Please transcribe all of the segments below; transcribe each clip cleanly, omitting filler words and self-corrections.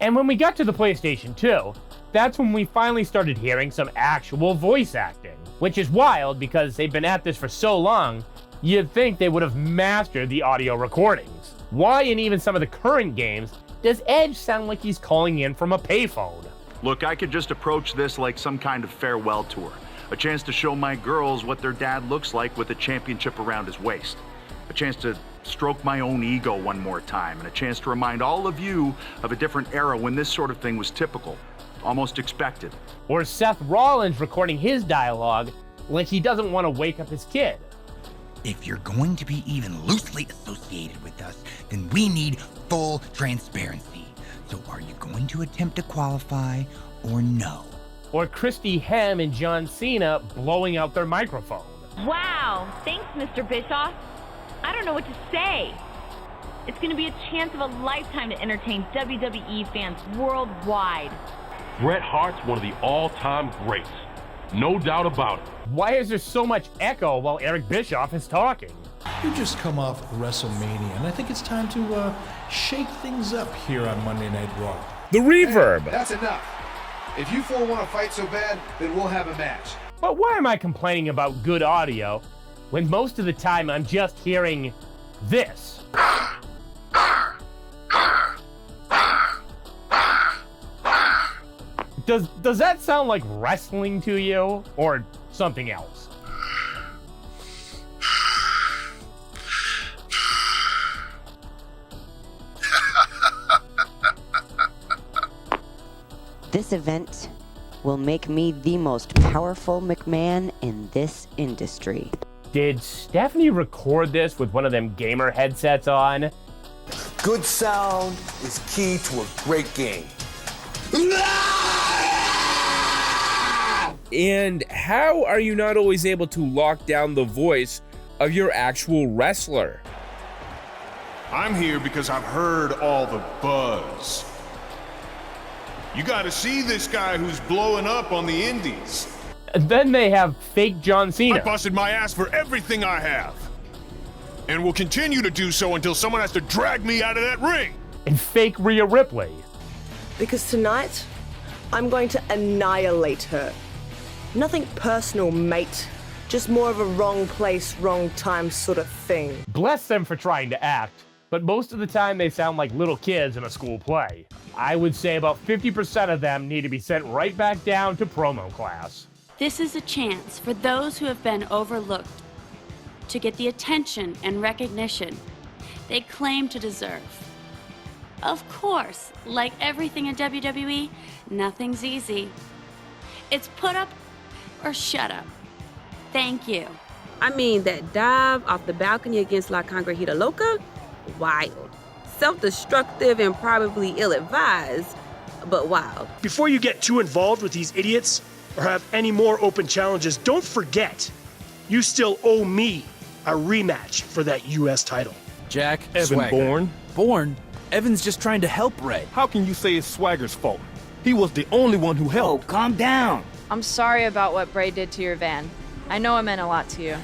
And when we got to the PlayStation 2, that's when we finally started hearing some actual voice acting. Which is wild because they've been at this for so long, you'd think they would have mastered the audio recordings. Why in even some of the current games does Edge sound like he's calling in from a payphone? Look, I could just approach this like some kind of farewell tour. A chance to show my girls what their dad looks like with a championship around his waist. A chance to stroke my own ego one more time, and a chance to remind all of you of a different era when this sort of thing was typical, almost expected. Or Seth Rollins recording his dialogue like he doesn't want to wake up his kid. If you're going to be even loosely associated with us, then we need full transparency. So are you going to attempt to qualify or no? Or Christy Hem and John Cena blowing out their microphone. Wow, thanks, Mr. Bischoff. I don't know what to say. It's going to be a chance of a lifetime to entertain WWE fans worldwide. Bret Hart's one of the all-time greats. No doubt about it. Why is there so much echo while Eric Bischoff is talking? You just come off WrestleMania, and I think it's time to shake things up here on Monday Night Raw. The reverb. Hey, that's enough. If you four want to fight so bad, then we'll have a match. But why am I complaining about good audio when most of the time I'm just hearing this? Does that sound like wrestling to you, or something else? This event will make me the most powerful McMahon in this industry. Did Stephanie record this with one of them gamer headsets on? Good sound is key to a great game. And how are you not always able to lock down the voice of your actual wrestler? I'm here because I've heard all the buzz. You gotta see this guy who's blowing up on the indies. And then they have fake John Cena. I busted my ass for everything I have. And will continue to do so until someone has to drag me out of that ring. And fake Rhea Ripley. Because tonight, I'm going to annihilate her. Nothing personal, mate. Just more of a wrong place, wrong time sort of thing. Bless them for trying to act, but most of the time they sound like little kids in a school play. I would say about 50% of them need to be sent right back down to promo class. This is a chance for those who have been overlooked to get the attention and recognition they claim to deserve. Of course, like everything in WWE, nothing's easy. It's put up or shut up. Thank you. I mean, that dive off the balcony against La Congregita Loca? Wild. Self-destructive and probably ill-advised, but wild. Before you get too involved with these idiots or have any more open challenges, don't forget, you still owe me a rematch for that U.S. title. Jack, Evan Swagger. Born? Evan's just trying to help Ray. How can you say it's Swagger's fault? He was the only one who helped. Oh, calm down. I'm sorry about what Bray did to your van. I know it meant a lot to you.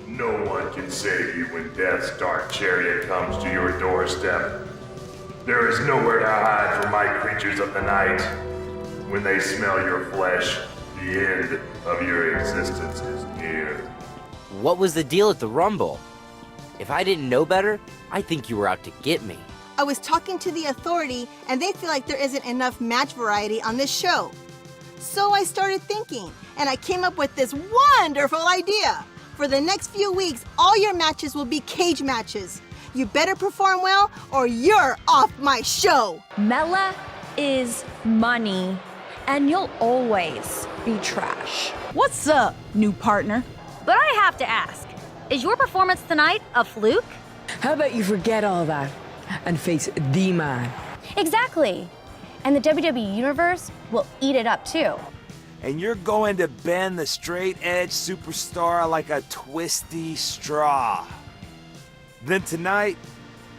No one can save you when death's dark chariot comes to your doorstep. There is nowhere to hide from my creatures of the night. When they smell your flesh, the end of your existence is near. What was the deal at the Rumble? If I didn't know better, I think you were out to get me. I was talking to the authority, and they feel like there isn't enough match variety on this show. So I started thinking, and I came up with this wonderful idea. For the next few weeks, all your matches will be cage matches. You better perform well, or you're off my show. Mela is money, and you'll always be trash. What's up, new partner? But I have to ask, is your performance tonight a fluke? How about you forget all that and face the man? Exactly. And the WWE Universe will eat it up too. And you're going to bend the straight-edge superstar like a twisty straw. Then tonight,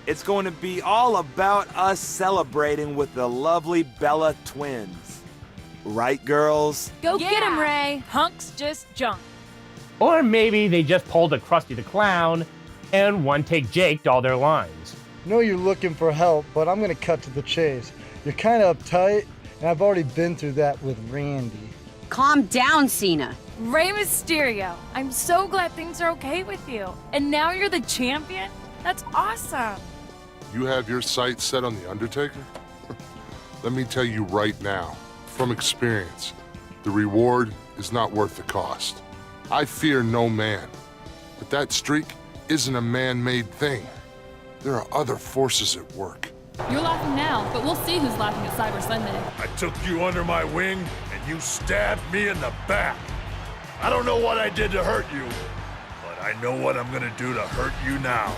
it's going to be all about us celebrating with the lovely Bella twins. Right, girls? Go get him, Ray. Punk's just junk. Or maybe they just pulled a Krusty the Clown and one-take Jaked all their lines. Know you're looking for help, but I'm gonna cut to the chase. You're kind of uptight, and I've already been through that with Randy. Calm down, Cena. Rey Mysterio, I'm so glad things are okay with you. And now you're the champion? That's awesome. You have your sights set on The Undertaker? Let me tell you right now, from experience, the reward is not worth the cost. I fear no man, but that streak isn't a man-made thing. There are other forces at work. You're laughing now, but we'll see who's laughing at Cyber Sunday. I took you under my wing, and you stabbed me in the back. I don't know what I did to hurt you, but I know what I'm gonna do to hurt you now.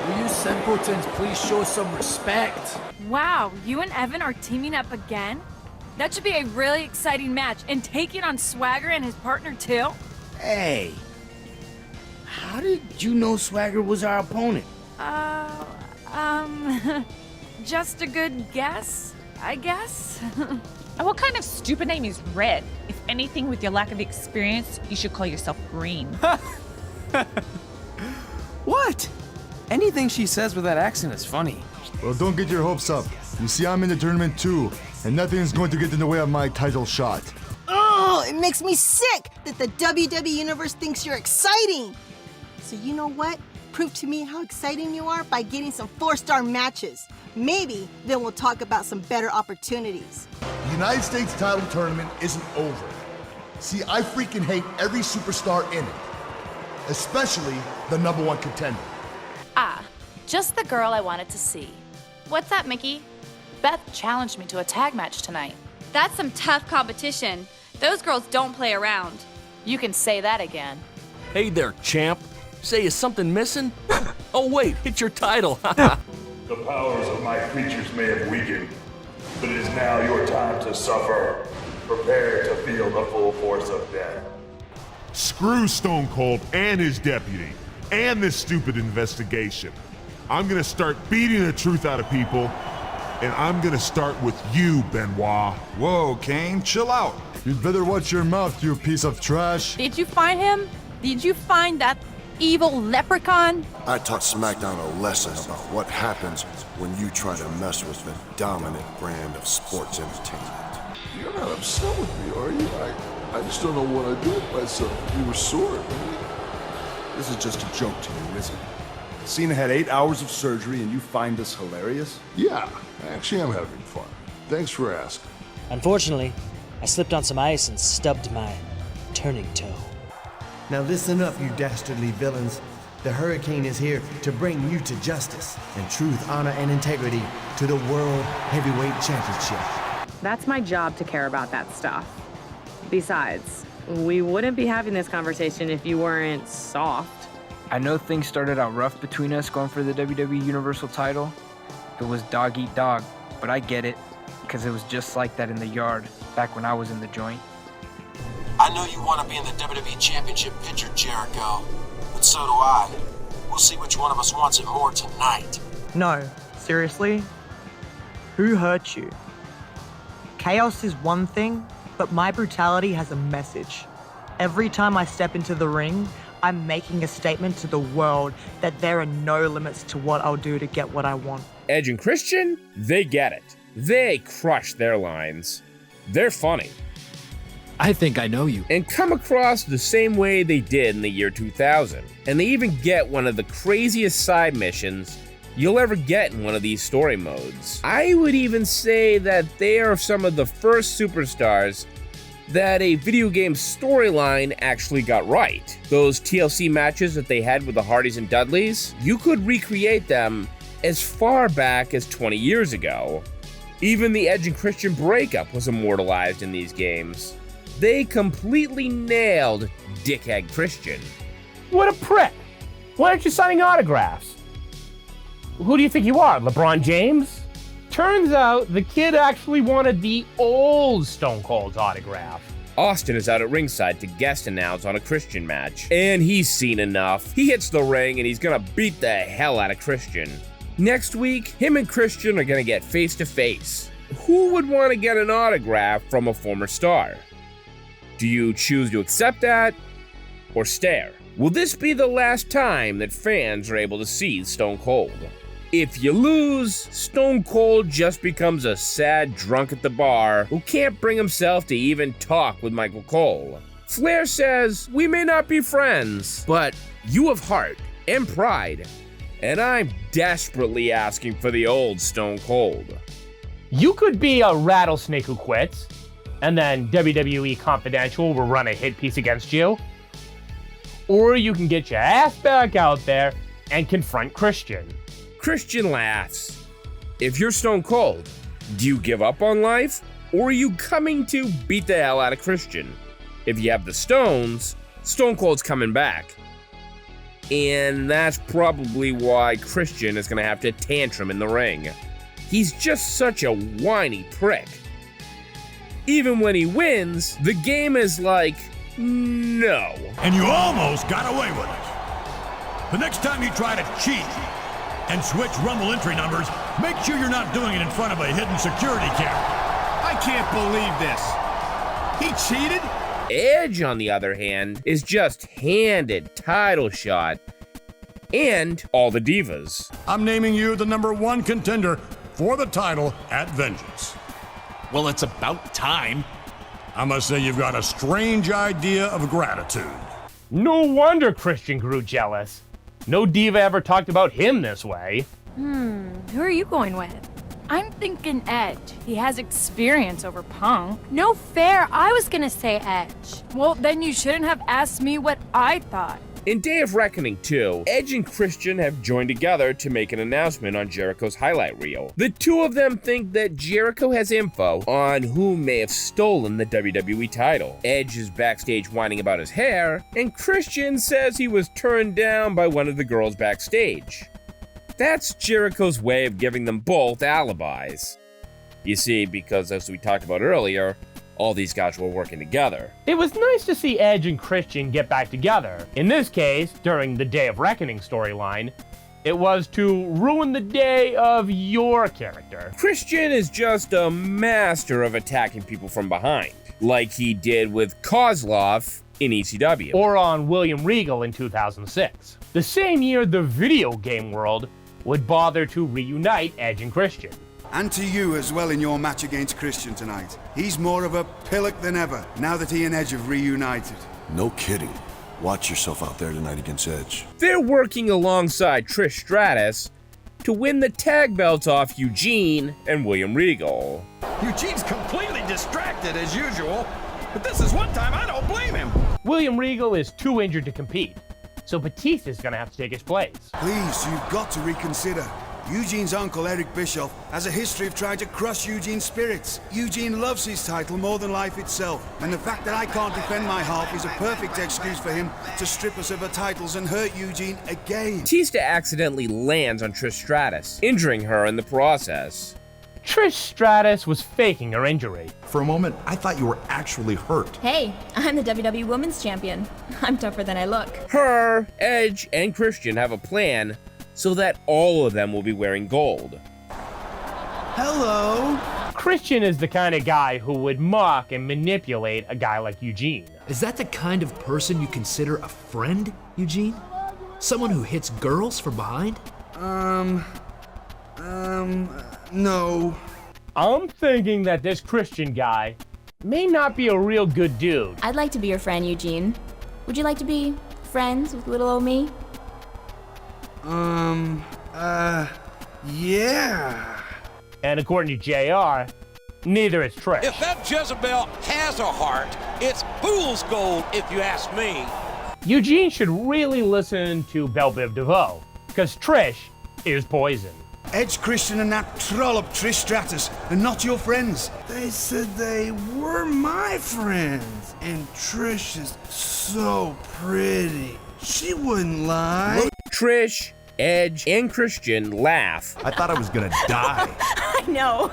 Will you simpletons please show some respect? Wow, you and Evan are teaming up again? That should be a really exciting match. And taking on Swagger and his partner too? Hey, how did you know Swagger was our opponent? Just a good guess, I guess. And what kind of stupid name is Red? If anything, with your lack of experience, you should call yourself Green. What? Anything she says with that accent is funny. Well, don't get your hopes up. You see, I'm in the tournament too, and nothing is going to get in the way of my title shot. Oh, it makes me sick that the WWE Universe thinks you're exciting. So you know what? Prove to me how exciting you are by getting some 4-star matches. Maybe then we'll talk about some better opportunities. The United States title tournament isn't over. See, I freaking hate every superstar in it, especially the #1 contender. Ah, just the girl I wanted to see. What's that, Mickey? Beth challenged me to a tag match tonight. That's some tough competition. Those girls don't play around. You can say that again. Hey there, champ. Say, is something missing? Oh wait, it's your title. The powers of my creatures may have weakened, but it is now your time to suffer. Prepare to feel the full force of death. Screw Stone Cold and his deputy, and this stupid investigation. I'm gonna start beating the truth out of people, and I'm gonna start with you, Benoit. Whoa, Kane, chill out. You'd better watch your mouth, you piece of trash. Did you find him? Did you find that evil leprechaun? I taught SmackDown a lesson about what happens when you try to mess with the dominant brand of sports entertainment. You're not upset with me, are you? I just don't know what I'd do with myself. You were sore at me. This is just a joke to you, isn't it? Cena had 8 hours of surgery and you find this hilarious? Yeah, actually I'm having fun. Thanks for asking. Unfortunately, I slipped on some ice and stubbed my turning toe. Now listen up, you dastardly villains. The Hurricane is here to bring you to justice and truth, honor, and integrity to the World Heavyweight Championship. That's my job to care about that stuff. Besides, we wouldn't be having this conversation if you weren't soft. I know things started out rough between us going for the WWE Universal title. It was dog eat dog, but I get it, because it was just like that in the yard back when I was in the joint. I know you want to be in the WWE Championship picture, Jericho, but so do I. We'll see which one of us wants it more tonight. No, seriously? Who hurt you? Chaos is one thing, but my brutality has a message. Every time I step into the ring, I'm making a statement to the world that there are no limits to what I'll do to get what I want. Edge and Christian, they get it. They crush their lines. They're funny. I think I know you. And come across the same way they did in the year 2000. And they even get one of the craziest side missions you'll ever get in one of these story modes. I would even say that they are some of the first superstars that a video game storyline actually got right. Those TLC matches that they had with the Hardys and Dudleys, you could recreate them as far back as 20 years ago. Even the Edge and Christian breakup was immortalized in these games. They completely nailed Dickhead Christian. What a prick! Why aren't you signing autographs? Who do you think you are, LeBron James? Turns out the kid actually wanted the old Stone Cold's autograph. Austin is out at ringside to guest announce on a Christian match, and he's seen enough. He hits the ring and he's gonna beat the hell out of Christian. Next week, him and Christian are gonna get face to face. Who would want to get an autograph from a former star? Do you choose to accept that or stare? Will this be the last time that fans are able to see Stone Cold? If you lose, Stone Cold just becomes a sad drunk at the bar who can't bring himself to even talk with Michael Cole. Flair says, "We may not be friends, but you have heart and pride, and I'm desperately asking for the old Stone Cold." You could be a rattlesnake who quits, and then WWE Confidential will run a hit piece against you. Or you can get your ass back out there and confront Christian. Christian laughs. If you're Stone Cold, do you give up on life, or are you coming to beat the hell out of Christian? If you have the stones, Stone Cold's coming back. And that's probably why Christian is going to have to tantrum in the ring. He's just such a whiny prick. Even when he wins, the game is like, no. And you almost got away with it. The next time you try to cheat and switch Rumble entry numbers, make sure you're not doing it in front of a hidden security camera. I can't believe this. He cheated? Edge, on the other hand, is just handed title shot and all the divas. I'm naming you the #1 contender for the title at Vengeance. Well, it's about time. I must say you've got a strange idea of gratitude. No wonder Christian grew jealous. No diva ever talked about him this way. Who are you going with? I'm thinking Edge. He has experience over Punk. No fair, I was gonna say Edge. Well, then you shouldn't have asked me what I thought. In Day of Reckoning 2, Edge and Christian have joined together to make an announcement on Jericho's highlight reel. The two of them think that Jericho has info on who may have stolen the WWE title. Edge is backstage whining about his hair, and Christian says he was turned down by one of the girls backstage. That's Jericho's way of giving them both alibis. You see, because as we talked about earlier, all these guys were working together. It was nice to see Edge and Christian get back together. In this case, during the Day of Reckoning storyline, it was to ruin the day of your character. Christian is just a master of attacking people from behind, like he did with Kozlov in ECW. Or on William Regal in 2006. The same year the video game world would bother to reunite Edge and Christian. And to you as well in your match against Christian tonight. He's more of a pillock than ever, now that he and Edge have reunited. No kidding. Watch yourself out there tonight against Edge. They're working alongside Trish Stratus to win the tag belts off Eugene and William Regal. Eugene's completely distracted as usual, but this is one time I don't blame him. William Regal is too injured to compete, so Batista's gonna have to take his place. Please, you've got to reconsider. Eugene's uncle, Eric Bischoff, has a history of trying to crush Eugene's spirits. Eugene loves his title more than life itself, and the fact that I can't defend my half is a perfect excuse for him to strip us of our titles and hurt Eugene again. Batista accidentally lands on Trish Stratus, injuring her in the process. Trish Stratus was faking her injury. For a moment, I thought you were actually hurt. Hey, I'm the WWE Women's Champion. I'm tougher than I look. Her, Edge, and Christian have a plan so that all of them will be wearing gold. Hello. Christian is the kind of guy who would mock and manipulate a guy like Eugene. Is that the kind of person you consider a friend, Eugene? Someone who hits girls from behind? No. I'm thinking that this Christian guy may not be a real good dude. I'd like to be your friend, Eugene. Would you like to be friends with little old me? Yeah. And according to JR, neither is Trish. If that Jezebel has a heart, it's fool's gold, if you ask me. Eugene should really listen to Belle Biv DeVoe, because Trish is poison. Edge, Christian, and that trollop Trish Stratus are not your friends. They said they were my friends, and Trish is so pretty. She wouldn't lie. Trish, Edge, and Christian laugh. I thought I was gonna die. I know.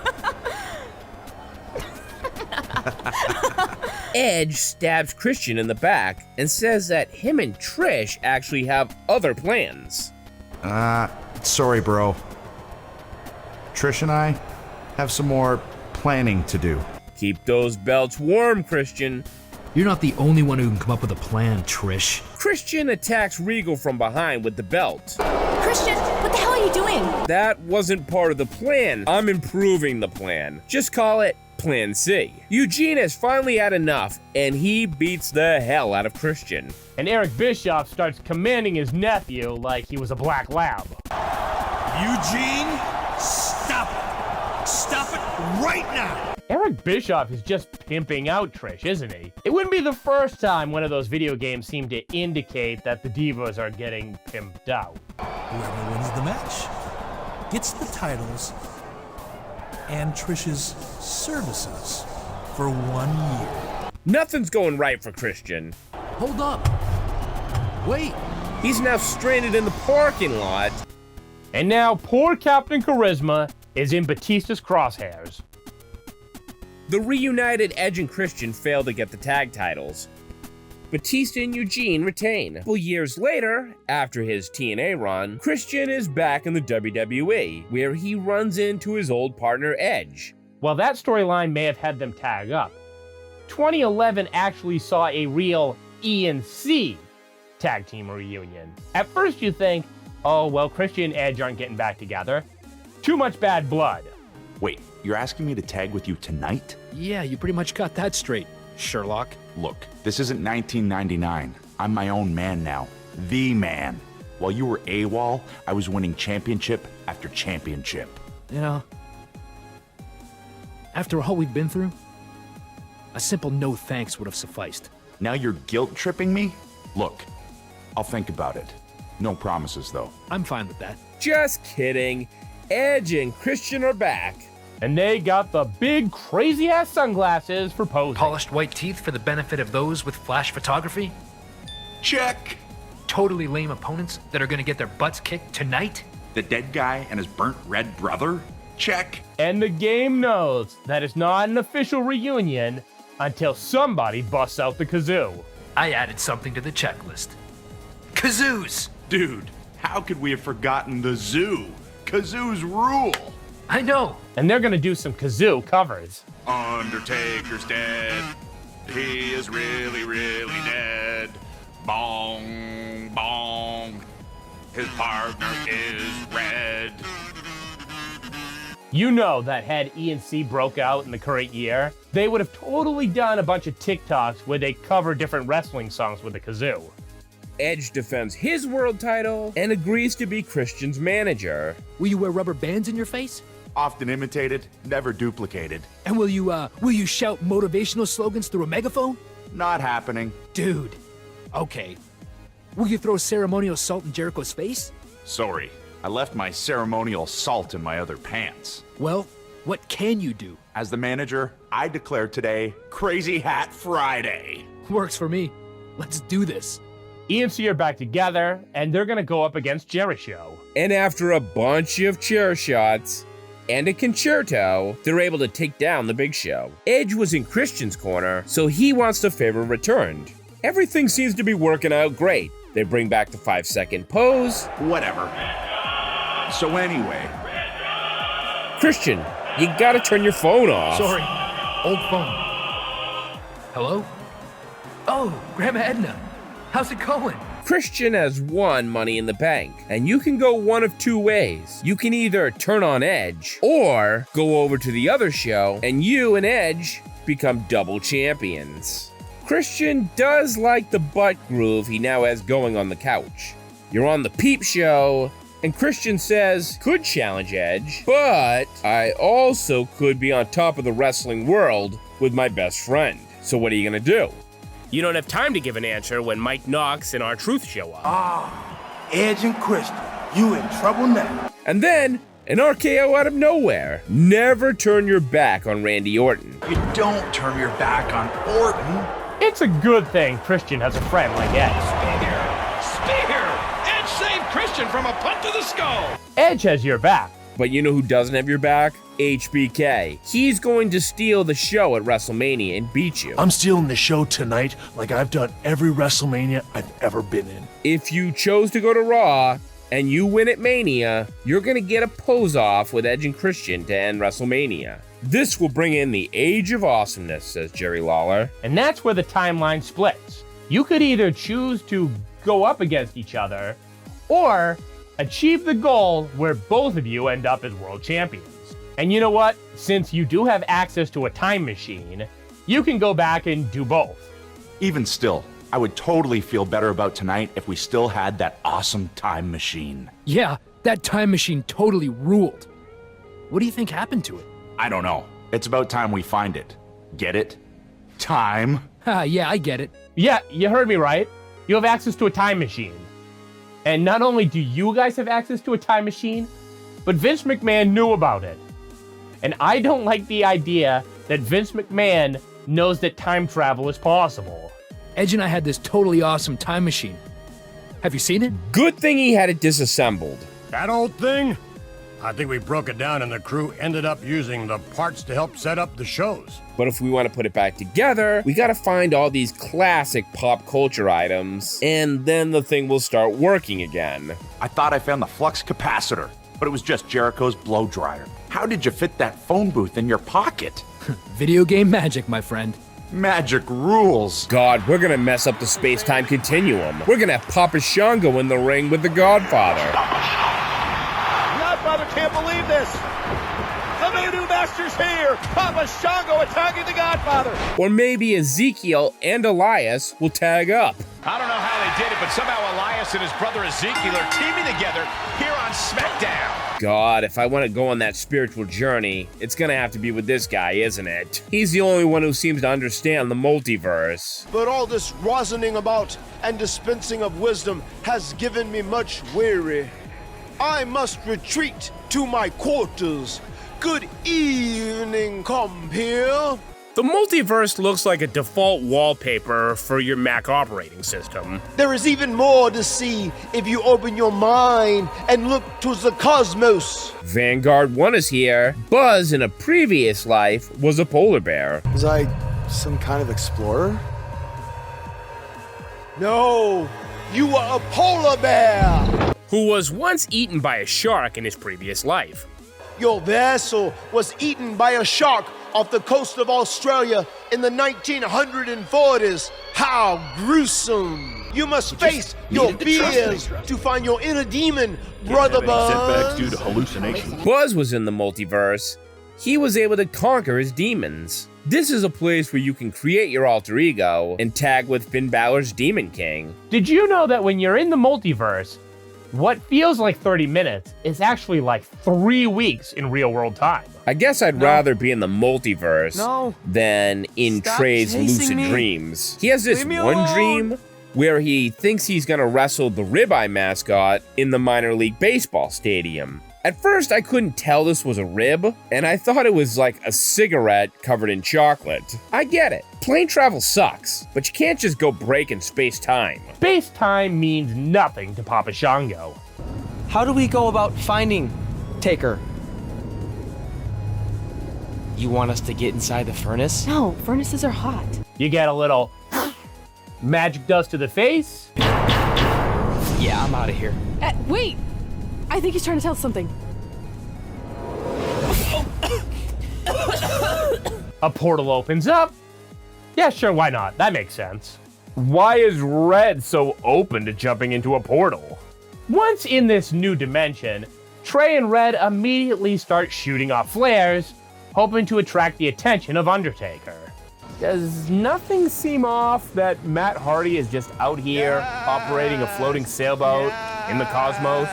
Edge stabs Christian in the back and says that him and Trish actually have other plans. Sorry, bro. Trish and I have some more planning to do. Keep those belts warm, Christian. You're not the only one who can come up with a plan, Trish. Christian attacks Regal from behind with the belt. Christian, what the hell are you doing? That wasn't part of the plan. I'm improving the plan. Just call it Plan C. Eugene has finally had enough, and he beats the hell out of Christian. And Eric Bischoff starts commanding his nephew like he was a black lab. Eugene, stop it. Stop it right now. Eric Bischoff is just pimping out Trish, isn't he? It wouldn't be the first time one of those video games seemed to indicate that the divas are getting pimped out. Whoever wins the match gets the titles and Trish's services for 1 year. Nothing's going right for Christian. Hold up. Wait. He's now stranded in the parking lot. And now poor Captain Charisma is in Batista's crosshairs. The reunited Edge and Christian fail to get the tag titles. Batista and Eugene retain. A couple years later, after his TNA run, Christian is back in the WWE, where he runs into his old partner Edge. Well, that storyline may have had them tag up. 2011 actually saw a real E&C tag team reunion. At first you think, oh, well, Christian and Edge aren't getting back together. Too much bad blood. Wait, you're asking me to tag with you tonight? Yeah, you pretty much got that straight, Sherlock. Look, this isn't 1999. I'm my own man now. The man. While you were AWOL, I was winning championship after championship. You know, after all we've been through, a simple no thanks would have sufficed. Now you're guilt-tripping me? Look, I'll think about it. No promises, though. I'm fine with that. Just kidding. Edge and Christian are back. And they got the big crazy-ass sunglasses for posing. Polished white teeth for the benefit of those with flash photography? Check! Totally lame opponents that are gonna get their butts kicked tonight? The dead guy and his burnt red brother? Check! And the game knows that it's not an official reunion until somebody busts out the kazoo. I added something to the checklist. Kazoos! Dude, how could we have forgotten the zoo? Kazoos rule! I know! And they're gonna do some kazoo covers. Undertaker's dead. He is really, really dead. Bong, bong. His partner is red. You know that had E&C broke out in the current year, they would have totally done a bunch of TikToks where they cover different wrestling songs with the kazoo. Edge defends his world title and agrees to be Christian's manager. Will you wear rubber bands in your face? Often imitated, never duplicated. And will you shout motivational slogans through a megaphone? Not happening. Dude. Okay. Will you throw ceremonial salt in Jericho's face? Sorry, I left my ceremonial salt in my other pants. Well, what can you do? As the manager, I declare today Crazy Hat Friday. Works for me. Let's do this. E&C are back together, and they're gonna go up against Jericho. And after a bunch of chair shots and a concerto, they're able to take down the Big Show. Edge was in Christian's corner, so he wants the favor returned. Everything seems to be working out great. They bring back the 5-second pose. Whatever. So anyway. Christian, you gotta turn your phone off. Sorry, old phone. Hello? Oh, Grandma Edna. How's it going? Christian has won Money in the Bank, and you can go one of two ways. You can either turn on Edge, or go over to the other show, and you and Edge become double champions. Christian does like the butt groove he now has going on the couch. You're on the Peep Show, and Christian says, could challenge Edge, but I also could be on top of the wrestling world with my best friend. So what are you gonna do? You don't have time to give an answer when Mike Knox and R-Truth show up. Edge and Christian, you in trouble now. And then, an RKO out of nowhere. Never turn your back on Randy Orton. You don't turn your back on Orton. It's a good thing Christian has a friend like Edge. Spear! Edge saved Christian from a punt to the skull. Edge has your back. But you know who doesn't have your back? HBK. He's going to steal the show at WrestleMania and beat you. I'm stealing the show tonight like I've done every WrestleMania I've ever been in. If you chose to go to Raw and you win at Mania, you're going to get a pose-off with Edge and Christian to end WrestleMania. This will bring in the Age of Awesomeness, says Jerry Lawler. And that's where the timeline splits. You could either choose to go up against each other, or achieve the goal where both of you end up as world champions. And you know what? Since you do have access to a time machine, you can go back and do both. Even still, I would totally feel better about tonight if we still had that awesome time machine. Yeah, that time machine totally ruled. What do you think happened to it? I don't know. It's about time we find it. Get it? Time? Yeah, I get it. Yeah, you heard me right. You have access to a time machine. And not only do you guys have access to a time machine, but Vince McMahon knew about it. And I don't like the idea that Vince McMahon knows that time travel is possible. Edge and I had this totally awesome time machine. Have you seen it? Good thing he had it disassembled. That old thing? I think we broke it down and the crew ended up using the parts to help set up the shows. But if we want to put it back together, we gotta find all these classic pop culture items, and then the thing will start working again. I thought I found the flux capacitor, but it was just Jericho's blow dryer. How did you fit that phone booth in your pocket? Video game magic, my friend. Magic rules. God, we're gonna mess up the space-time continuum. We're gonna have Papa Shango in the ring with the Godfather. Godfather can't believe this. The Voodoo Master's here. Papa Shango attacking the Godfather. Or maybe Ezekiel and Elias will tag up. I don't know how they did it, but somehow Elias and his brother Ezekiel are teaming together here on SmackDown. God, if I want to go on that spiritual journey, it's gonna have to be with this guy, isn't it? He's the only one who seems to understand the multiverse. But all this reasoning about and dispensing of wisdom has given me much weary. I must retreat to my quarters. Good evening, compeer. The multiverse looks like a default wallpaper for your Mac operating system. There is even more to see if you open your mind and look to the cosmos. Vanguard 1 is here. Buzz, in a previous life, was a polar bear. Was I some kind of explorer? No, you were a polar bear. Who was once eaten by a shark in his previous life. Your vessel was eaten by a shark off the coast of Australia in the 1940s. How gruesome! You must face your fears to find your inner demon, Brother Buzz. Setbacks due to hallucinations. Buzz was in the multiverse. He was able to conquer his demons. This is a place where you can create your alter ego and tag with Finn Balor's Demon King. Did you know that when you're in the multiverse, what feels like 30 minutes is actually like 3 weeks in real world time? I guess I'd rather be in the multiverse than in Trey's lucid dreams. He has this one dream where he thinks he's gonna wrestle the Ribeye mascot in the minor league baseball stadium. At first, I couldn't tell this was a rib, and I thought it was like a cigarette covered in chocolate. I get it. Plane travel sucks, but you can't just go breaking space-time. Space-time means nothing to Papa Shango. How do we go about finding Taker? You want us to get inside the furnace? No, furnaces are hot. You get a little magic dust to the face. Yeah, I'm out of here. Wait! I think he's trying to tell us something. A portal opens up. Yeah, sure, why not? That makes sense. Why is Red so open to jumping into a portal? Once in this new dimension, Trey and Red immediately start shooting off flares, hoping to attract the attention of Undertaker. Does nothing seem off that Matt Hardy is just out here operating a floating sailboat in the cosmos?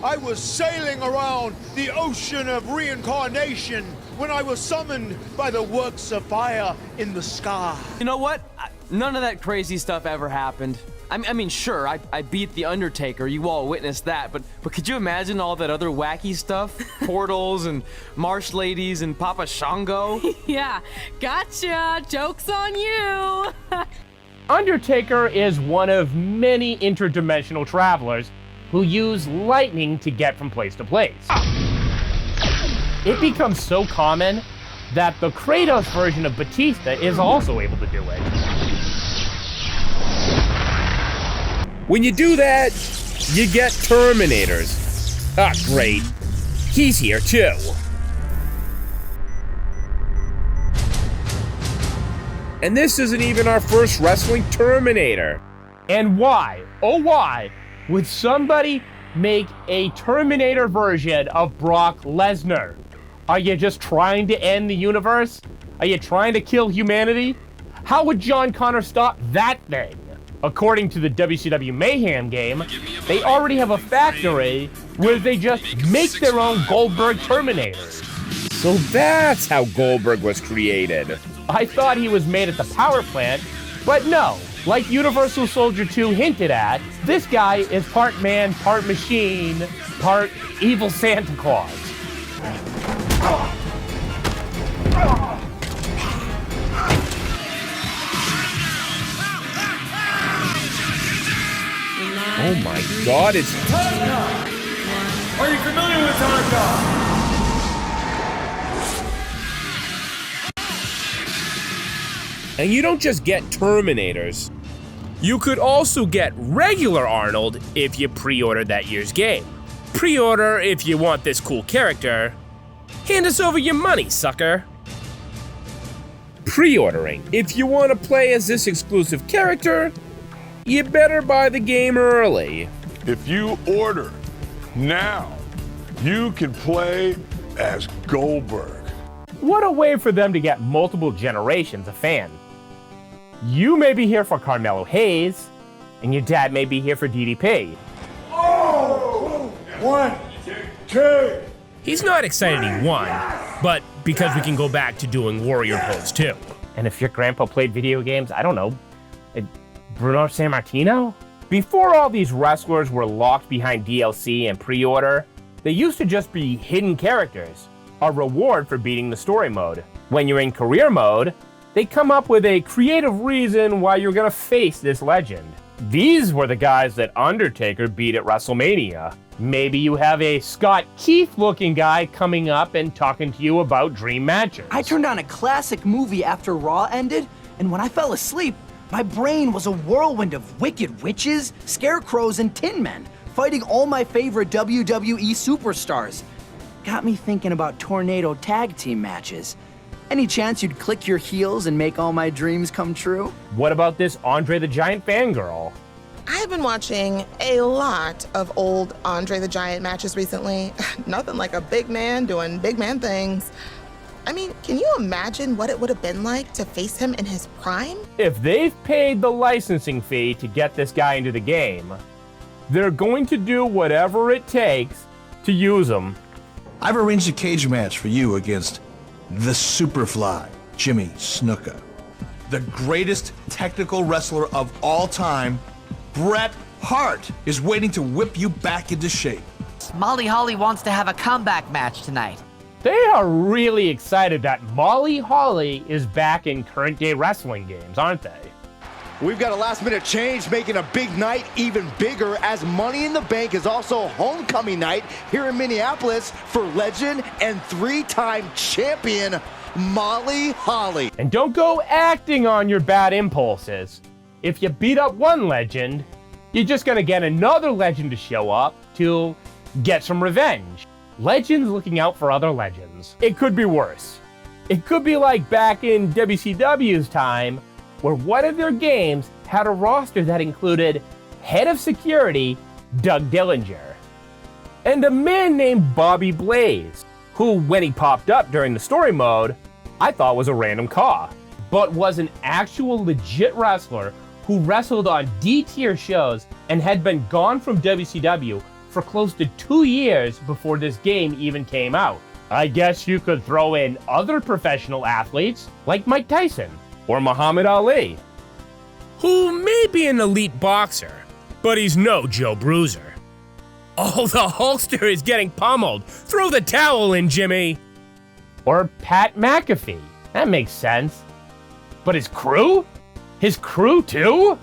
I was sailing around the ocean of reincarnation when I was summoned by the works of fire in the sky. You know what? None of that crazy stuff ever happened. I mean, sure, I beat The Undertaker. You all witnessed that. But could you imagine all that other wacky stuff? Portals and marsh ladies and Papa Shango? Yeah, gotcha. Joke's on you. Undertaker is one of many interdimensional travelers who use lightning to get from place to place. It becomes so common that the Kratos version of Batista is also able to do it. When you do that, you get Terminators. Ah, great. He's here too. And this isn't even our first wrestling Terminator. And why, oh why, would somebody make a Terminator version of Brock Lesnar? Are you just trying to end the universe? Are you trying to kill humanity? How would John Connor stop that thing? According to the WCW Mayhem game, they already have a factory where they just make their own Goldberg Terminators. So that's how Goldberg was created. I thought he was made at the power plant, but no. Like Universal Soldier 2 hinted at, this guy is part man, part machine, part evil Santa Claus. Oh my God, it's... Are you familiar with Tonka? And you don't just get Terminators. You could also get regular Arnold if you pre-ordered that year's game. Pre-order if you want this cool character. Hand us over your money, sucker. Pre-ordering. If you want to play as this exclusive character, you better buy the game early. If you order now, you can play as Goldberg. What a way for them to get multiple generations of fans. You may be here for Carmelo Hayes, and your dad may be here for DDP. Oh! 1, 2. He's not excited he won, but because we can go back to doing Warrior Pose too. And if your grandpa played video games, I don't know, Bruno Sammartino? Before all these wrestlers were locked behind DLC and pre-order, they used to just be hidden characters, a reward for beating the story mode. When you're in career mode, they come up with a creative reason why you're gonna face this legend. These were the guys that Undertaker beat at WrestleMania. Maybe you have a Scott Keith looking guy coming up and talking to you about dream matches. I turned on a classic movie after Raw ended, and when I fell asleep, my brain was a whirlwind of wicked witches, scarecrows, and tin men, fighting all my favorite WWE superstars. Got me thinking about tornado tag team matches. Any chance you'd click your heels and make all my dreams come true? What about this Andre the Giant fangirl? I've been watching a lot of old Andre the Giant matches recently. Nothing like a big man doing big man things. I mean, can you imagine what it would have been like to face him in his prime? If they've paid the licensing fee to get this guy into the game, they're going to do whatever it takes to use him. I've arranged a cage match for you against the Superfly, Jimmy Snuka. The greatest technical wrestler of all time, Bret Hart, is waiting to whip you back into shape. Molly Holly wants to have a comeback match tonight. They are really excited that Molly Holly is back in current day wrestling games, aren't they? We've got a last-minute change, making a big night even bigger, as Money in the Bank is also homecoming night here in Minneapolis for legend and three-time champion Molly Holly. And don't go acting on your bad impulses. If you beat up one legend, you're just gonna get another legend to show up to get some revenge. Legends looking out for other legends. It could be worse. It could be like back in WCW's time, where one of their games had a roster that included head of security Doug Dillinger, and a man named Bobby Blaze, who, when he popped up during the story mode, I thought was a random caw, but was an actual legit wrestler who wrestled on D-tier shows and had been gone from WCW for close to 2 years before this game even came out. I guess you could throw in other professional athletes like Mike Tyson or Muhammad Ali, who may be an elite boxer, but he's no Joe Bruiser. Oh, the Hulkster is getting pummeled. Throw the towel in, Jimmy. Or Pat McAfee. That makes sense. But his crew? His crew too?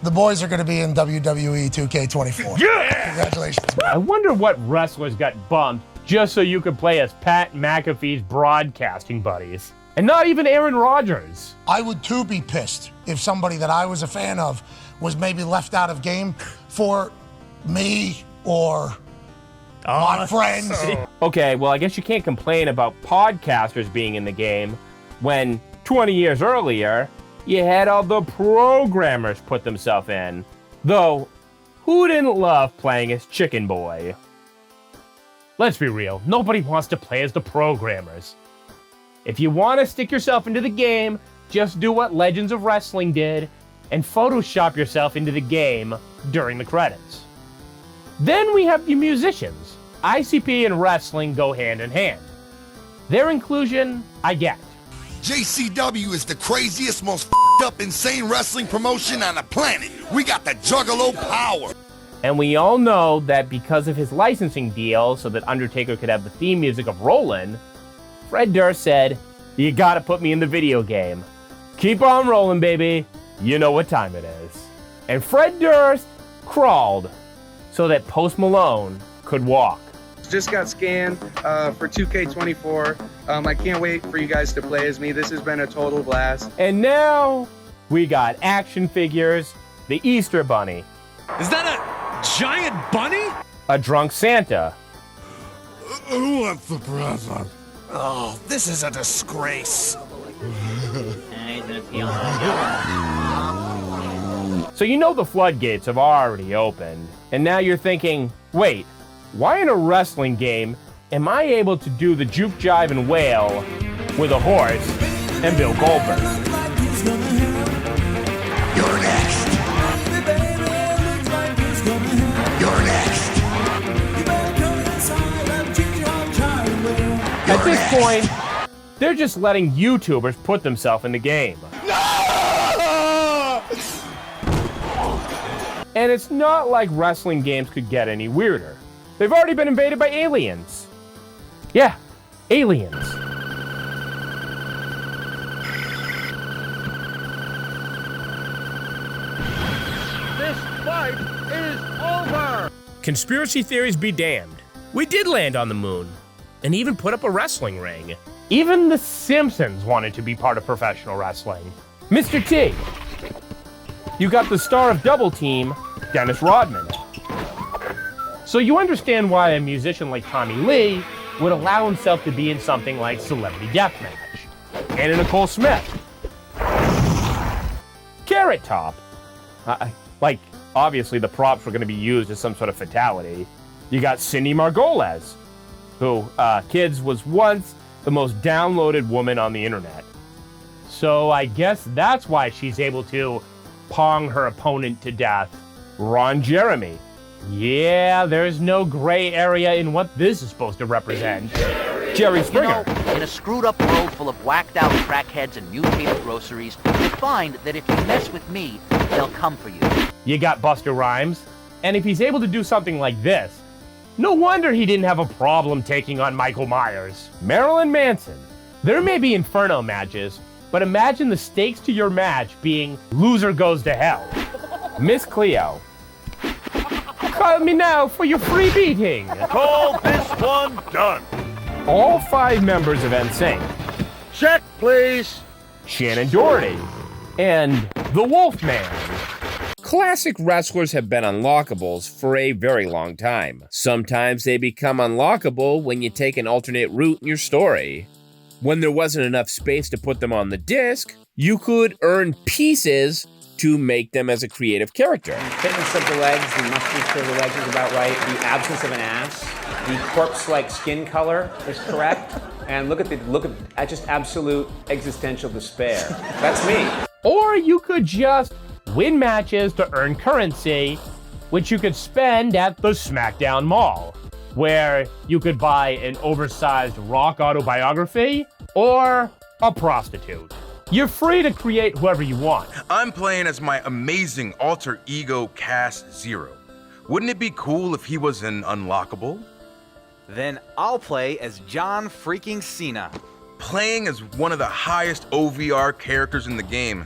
The boys are going to be in WWE 2K24. Yeah! Congratulations. I wonder what wrestlers got bumped just so you could play as Pat McAfee's broadcasting buddies. And not even Aaron Rodgers. I would too be pissed if somebody that I was a fan of was maybe left out of game for me or my friends. Okay, well, I guess you can't complain about podcasters being in the game when 20 years earlier, you had all the programmers put themselves in. Though, who didn't love playing as Chicken Boy? Let's be real, nobody wants to play as the programmers. If you want to stick yourself into the game, just do what Legends of Wrestling did and Photoshop yourself into the game during the credits. Then we have the musicians. ICP and wrestling go hand in hand. Their inclusion, I get. JCW is the craziest, most f***ed up, insane wrestling promotion on the planet. We got the Juggalo power. And we all know that because of his licensing deal so that Undertaker could have the theme music of Rollin', Fred Durst said, "You gotta put me in the video game. Keep on rolling, baby. You know what time it is." And Fred Durst crawled so that Post Malone could walk. Just got scanned for 2K24. I can't wait for you guys to play as me. This has been a total blast. And now we got action figures, the Easter Bunny. Is that a giant bunny? A drunk Santa. Who wants the present? Oh, this is a disgrace. So you know the floodgates have already opened, and now you're thinking, wait, why in a wrestling game am I able to do the juke, jive, and wail with a horse and Bill Goldberg? You're next. You're next. At this point, they're just letting YouTubers put themselves in the game. And it's not like wrestling games could get any weirder. They've already been invaded by aliens. Yeah, aliens. This fight is over! Conspiracy theories be damned. We did land on the moon, and even put up a wrestling ring. Even The Simpsons wanted to be part of professional wrestling. Mr. T. You got the star of Double Team, Dennis Rodman. So you understand why a musician like Tommy Lee would allow himself to be in something like Celebrity Deathmatch. Anna Nicole Smith. Carrot Top. Like, obviously the props were going to be used as some sort of fatality. You got Cindy Margolis, who, kids, was once the most downloaded woman on the internet. So I guess that's why she's able to pong her opponent to death. Ron Jeremy. Yeah, there's no gray area in what this is supposed to represent. Jerry Springer. You know, in a screwed up world full of whacked out crackheads and mutated groceries, you find that if you mess with me, they'll come for you. You got Buster Rhymes. And if he's able to do something like this, no wonder he didn't have a problem taking on Michael Myers. Marilyn Manson. There may be Inferno matches, but imagine the stakes to your match being loser goes to hell. Miss Cleo. Call me now for your free beating. Call this one done. All 5 members of NSync. Check, please. Shannon Doherty. And the Wolfman. Classic wrestlers have been unlockables for a very long time. Sometimes they become unlockable when you take an alternate route in your story. When there wasn't enough space to put them on the disc, you could earn pieces to make them as a creative character. Fitness of the legs, the musculature of the legs is about right, the absence of an ass, the corpse-like skin color is correct, and look at just absolute existential despair. That's me. Or you could just win matches to earn currency, which you could spend at the SmackDown Mall, where you could buy an oversized Rock autobiography or a prostitute. You're free to create whoever you want. I'm playing as my amazing alter ego Cass Zero. Wouldn't it be cool if he was an unlockable? Then I'll play as John freaking Cena. Playing as one of the highest OVR characters in the game.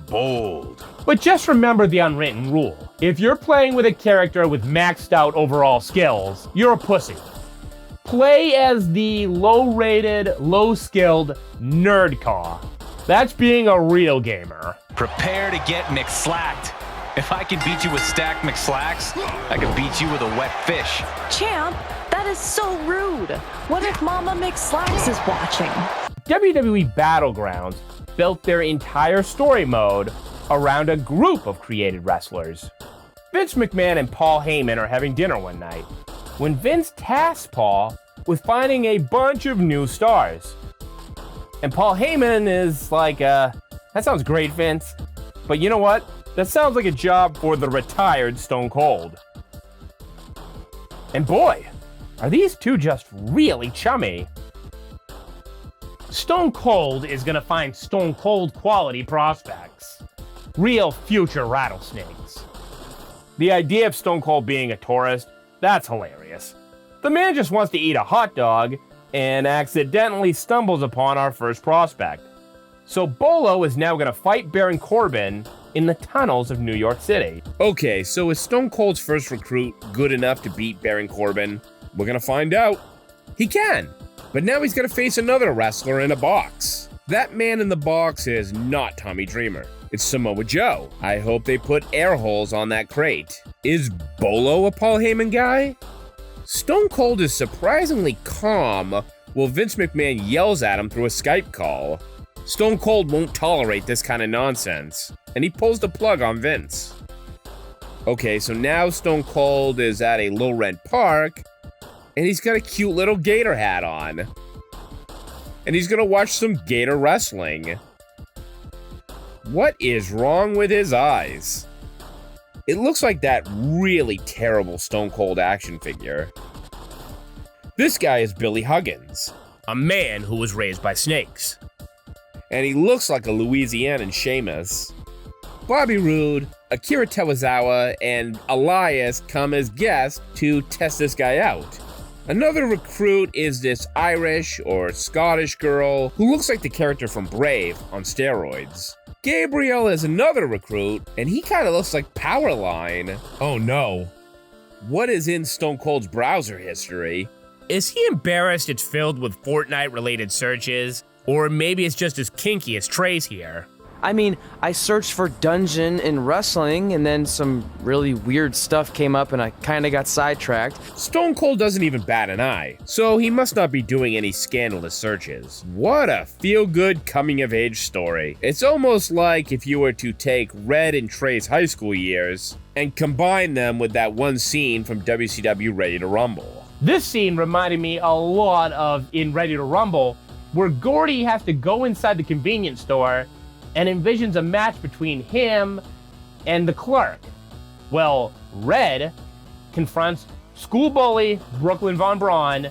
Bold. But just remember the unwritten rule. If you're playing with a character with maxed out overall skills, you're a pussy. Play as the low-rated, low-skilled nerdcaw. That's being a real gamer. Prepare to get McSlacked. If I can beat you with stacked McSlacks, I can beat you with a wet fish. Champ, that is so rude. What if Mama McSlacks is watching? WWE Battlegrounds built their entire story mode around a group of created wrestlers. Vince McMahon and Paul Heyman are having dinner one night when Vince tasks Paul with finding a bunch of new stars. And Paul Heyman is like, that sounds great, Vince, but you know what? That sounds like a job for the retired Stone Cold. And boy, are these two just really chummy. Stone Cold is gonna find Stone Cold quality prospects. Real future rattlesnakes. The idea of Stone Cold being a tourist, that's hilarious. The man just wants to eat a hot dog and accidentally stumbles upon our first prospect. So Bolo is now gonna fight Baron Corbin in the tunnels of New York City. Okay, so is Stone Cold's first recruit good enough to beat Baron Corbin? We're gonna find out. He can, but now he's gonna face another wrestler in a box. That man in the box is not Tommy Dreamer. It's Samoa Joe. I hope they put air holes on that crate. Is Bolo a Paul Heyman guy? Stone Cold is surprisingly calm while Vince McMahon yells at him through a Skype call. Stone Cold won't tolerate this kind of nonsense, and he pulls the plug on Vince. Okay, so now Stone Cold is at a low-rent park, and he's got a cute little gator hat on. And he's gonna watch some gator wrestling. What is wrong with his eyes? It looks like that really terrible Stone Cold action figure. This guy is Billy Huggins, a man who was raised by snakes. And he looks like a Louisianan Sheamus. Bobby Roode, Akira Tozawa, and Elias come as guests to test this guy out. Another recruit is this Irish or Scottish girl who looks like the character from Brave on steroids. Gabriel is another recruit, and he kind of looks like Powerline. Oh no. What is in Stone Cold's browser history? Is he embarrassed it's filled with Fortnite-related searches? Or maybe it's just as kinky as Trey's here. I mean, I searched for dungeon in wrestling, and then some really weird stuff came up, and I kinda got sidetracked. Stone Cold doesn't even bat an eye, so he must not be doing any scandalous searches. What a feel-good coming-of-age story. It's almost like if you were to take Red and Trey's high school years and combine them with that one scene from WCW Ready to Rumble. This scene reminded me a lot of in Ready to Rumble, where Gordy has to go inside the convenience store and envisions a match between him and the clerk. Well, Red confronts school bully Brooklyn Von Braun,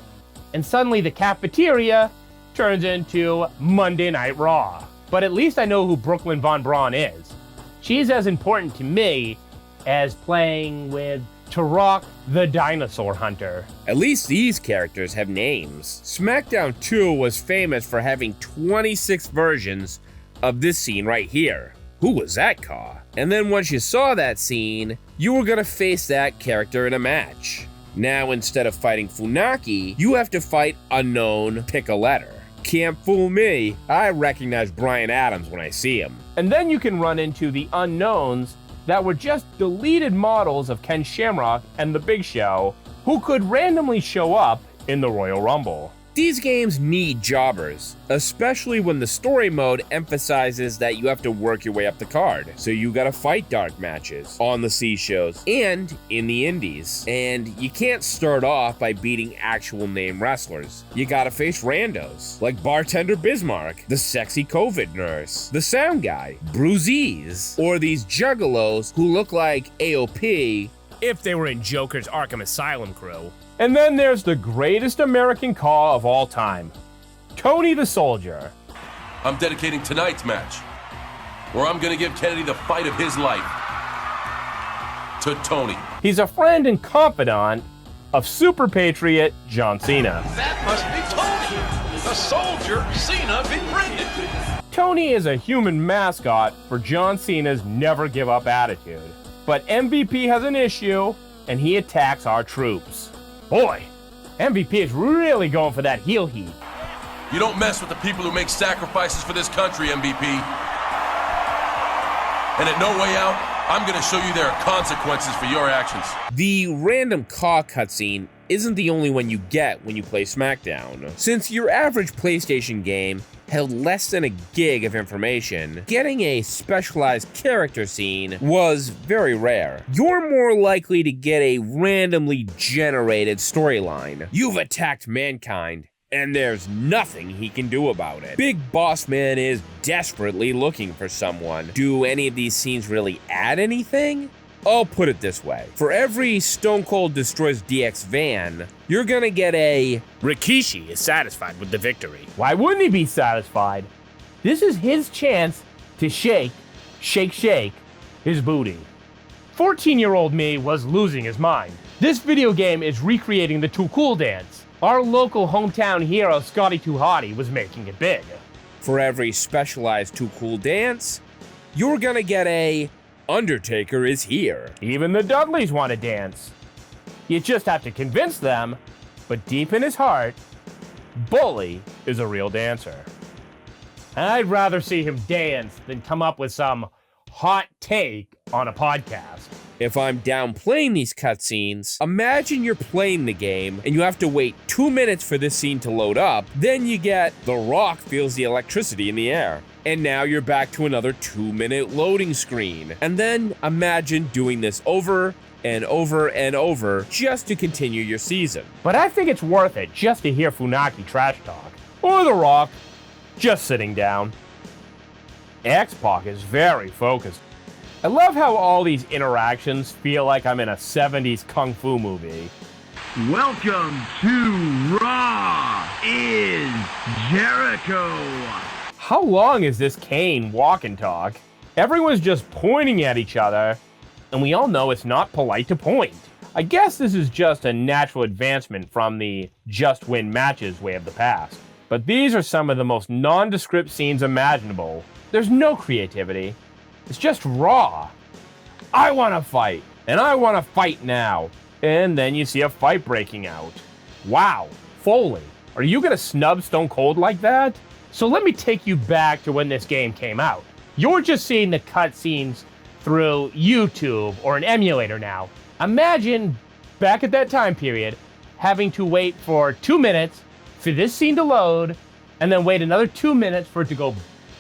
and suddenly the cafeteria turns into Monday Night Raw. But at least I know who Brooklyn Von Braun is. She's as important to me as playing with Turok the Dinosaur Hunter. At least these characters have names. SmackDown 2 was famous for having 26 versions of this scene right here. Who was that Ka? And then once you saw that scene, you were gonna face that character in a match. Now instead of fighting Funaki, you have to fight unknown pick a letter. Can't fool me, I recognize Bryan Adams when I see him. And then you can run into the unknowns that were just deleted models of Ken Shamrock and The Big Show, who could randomly show up in the Royal Rumble. These games need jobbers, especially when the story mode emphasizes that you have to work your way up the card. So you gotta fight dark matches on the C-shows and in the indies. And you can't start off by beating actual name wrestlers. You gotta face randos, like Bartender Bismarck, the sexy COVID nurse, the sound guy, Bruises, or these juggalos who look like AOP if they were in Joker's Arkham Asylum crew. And then there's the greatest American Ka of all time, Tony the Soldier. I'm dedicating tonight's match, where I'm gonna give Kennedy the fight of his life, to Tony. He's a friend and confidant of super patriot John Cena. That must be Tony, the soldier Cena befriended. Tony is a human mascot for John Cena's never give up attitude. But MVP has an issue, and he attacks our troops. Boy, MVP is really going for that heel heat. You don't mess with the people who make sacrifices for this country, MVP. And at No Way Out, I'm gonna show you there are consequences for your actions. The random Ka cutscene isn't the only one you get when you play SmackDown. Since your average PlayStation game held less than a gig of information, getting a specialized character scene was very rare. You're more likely to get a randomly generated storyline. You've attacked mankind, and there's nothing he can do about it. Big Boss Man is desperately looking for someone. Do any of these scenes really add anything? I'll put it this way. For every Stone Cold destroys DX van, you're gonna get a Rikishi is satisfied with the victory. Why wouldn't he be satisfied? This is his chance to shake his booty. 14-year-old me was losing his mind. This video game is recreating the Too Cool dance. Our local hometown hero, Scotty 2 Hotty, was making it big. For every specialized Too Cool dance, you're gonna get a Undertaker is here. Even the Dudleys want to dance. You just have to convince them, but deep in his heart, Bully is a real dancer. I'd rather see him dance than come up with some hot take on a podcast. If I'm downplaying these cutscenes, imagine you're playing the game and you have to wait 2 minutes for this scene to load up. Then you get The Rock feels the electricity in the air. And now you're back to another 2-minute loading screen. And then imagine doing this over and over and over just to continue your season. But I think it's worth it just to hear Funaki trash talk. Or The Rock just sitting down. X-Pac is very focused. I love how all these interactions feel like I'm in a 70s kung fu movie. Welcome to Raw is Jericho. How long is this Kane walk and talk? Everyone's just pointing at each other, and we all know it's not polite to point. I guess this is just a natural advancement from the just win matches way of the past. But these are some of the most nondescript scenes imaginable. There's no creativity. It's just raw. I want to fight, and I want to fight now. And then you see a fight breaking out. Wow, Foley, are you gonna snub Stone Cold like that? So let me take you back to when this game came out. You're just seeing the cutscenes through YouTube or an emulator now. Imagine, back at that time period, having to wait for 2 minutes for this scene to load, and then wait another 2 minutes for it to go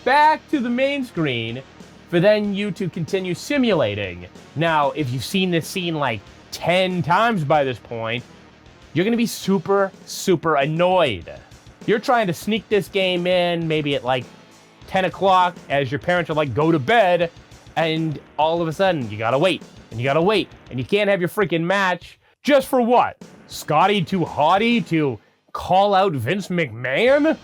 back to the main screen, for then you to continue simulating. Now, if you've seen this scene like 10 times by this point, you're gonna be super annoyed. You're trying to sneak this game in maybe at like 10 o'clock as your parents are like, go to bed, and all of a sudden you gotta wait, and you gotta wait, and you can't have your freaking match just for what? Scotty 2 Hotty to call out Vince McMahon?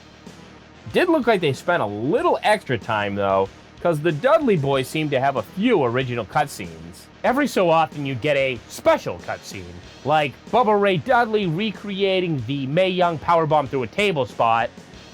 Did look like they spent a little extra time though, because the Dudley boys seem to have a few original cutscenes. Every so often you get a special cutscene, like Bubba Ray Dudley recreating the Mae Young powerbomb through a table spot,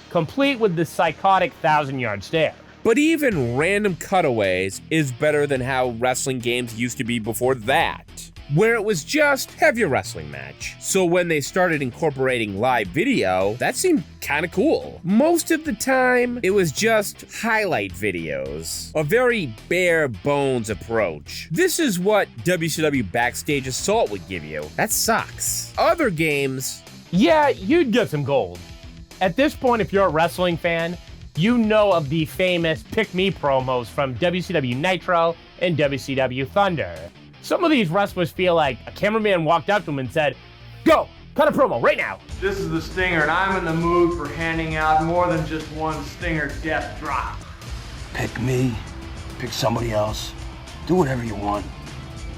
complete with the psychotic 1,000-yard stare. But even random cutaways is better than how wrestling games used to be before that, where it was just, have your wrestling match. So when they started incorporating live video, that seemed kinda cool. Most of the time, it was just highlight videos. A very bare bones approach. This is what WCW Backstage Assault would give you. That sucks. Other games, yeah, you'd get some gold. At this point, if you're a wrestling fan, you know of the famous Pick Me promos from WCW Nitro and WCW Thunder. Some of these wrestlers feel like a cameraman walked up to them and said, go, cut a promo right now. This is the Stinger, and I'm in the mood for handing out more than just one Stinger death drop. Pick me, pick somebody else, do whatever you want,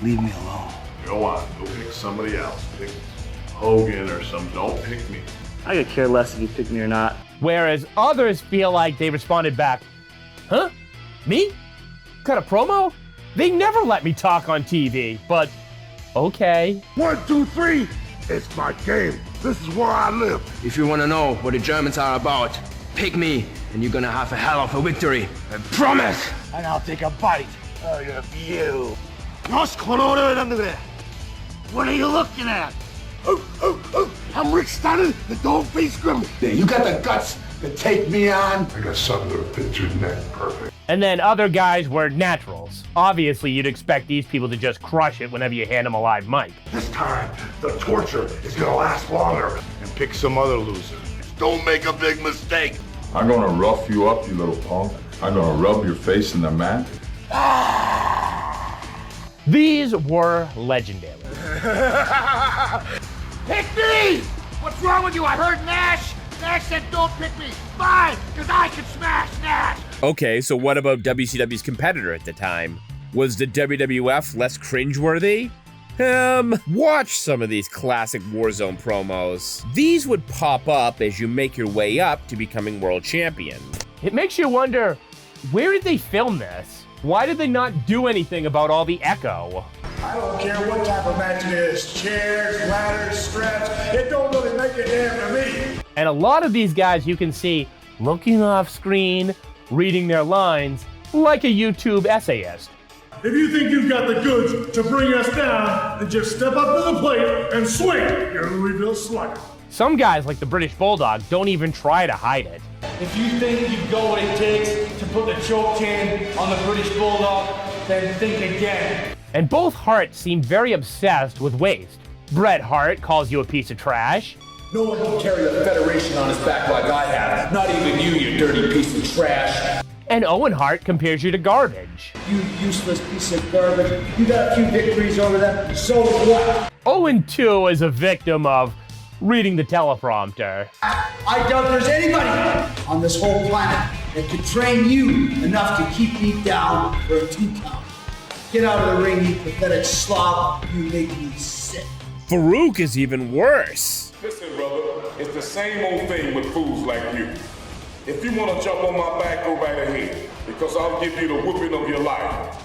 leave me alone. Go on, go pick somebody else. Pick Hogan or something, don't pick me. I could care less if you pick me or not. Whereas others feel like they responded back, huh? Me? Cut a promo? They never let me talk on TV, but okay. 1, 2, 3, it's my game. This is where I live. If you want to know what the Germans are about, pick me, and you're gonna have a hell of a victory. I promise! And I'll take a bite out of you. What are you looking at? I'm Rick Steiner, the dog-faced gremlin. Yeah, you got the guts to take me on? I got something that'll fit your neck perfect. And then other guys were naturals. Obviously, you'd expect these people to just crush it whenever you hand them a live mic. This time, the torture is gonna last longer. And pick some other loser. Don't make a big mistake. I'm gonna rough you up, you little punk. I'm gonna rub your face in the mat. These were legendary. Pick me! What's wrong with you? I heard Nash. Nash said don't pick me. Fine, because I can smash Nash. Okay, so what about WCW's competitor at the time? Was the WWF less cringeworthy? Watch some of these classic Warzone promos. These would pop up as you make your way up to becoming world champion. It makes you wonder, where did they film this? Why did they not do anything about all the echo? I don't care what type of match it is. Chairs, ladders, straps. It don't really make a damn to me. And a lot of these guys you can see looking off screen, reading their lines, like a YouTube essayist. If you think you've got the goods to bring us down, then just step up to the plate and swing, you Louisville Slugger. Some guys, like the British Bulldog, don't even try to hide it. If you think you've got what it takes to put the choke chain on the British Bulldog, then think again. And both Hart seem very obsessed with waste. Bret Hart calls you a piece of trash. No one can carry the Federation on his back like I have. Not even you, you dirty piece of trash. And Owen Hart compares you to garbage. You useless piece of garbage. You got a few victories over them, so what? Owen, too, is a victim of reading the teleprompter. I doubt there's anybody on this whole planet that could train you enough to keep me down for a 2 count. Get out of the ring, you pathetic slob. You make me sick. Farouk is even worse. Listen, brother, it's the same old thing with fools like you. If you want to jump on my back, go right ahead, because I'll give you the whooping of your life.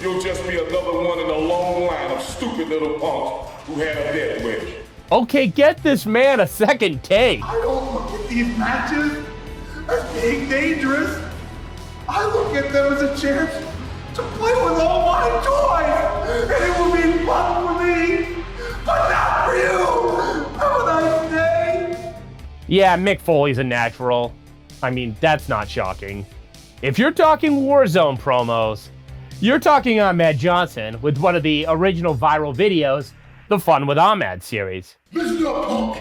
You'll just be another one in a long line of stupid little punks who had a death wish. Okay, get this man a second take. I don't look at these matches as being dangerous. I look at them as a chance to play with all my toys, and it will be fun for me, but not for you. Have a nice day. Yeah, Mick Foley's a natural. I mean, that's not shocking. If you're talking Warzone promos, you're talking Ahmed Johnson with one of the original viral videos, the Fun with Ahmed series. Listen up, punk.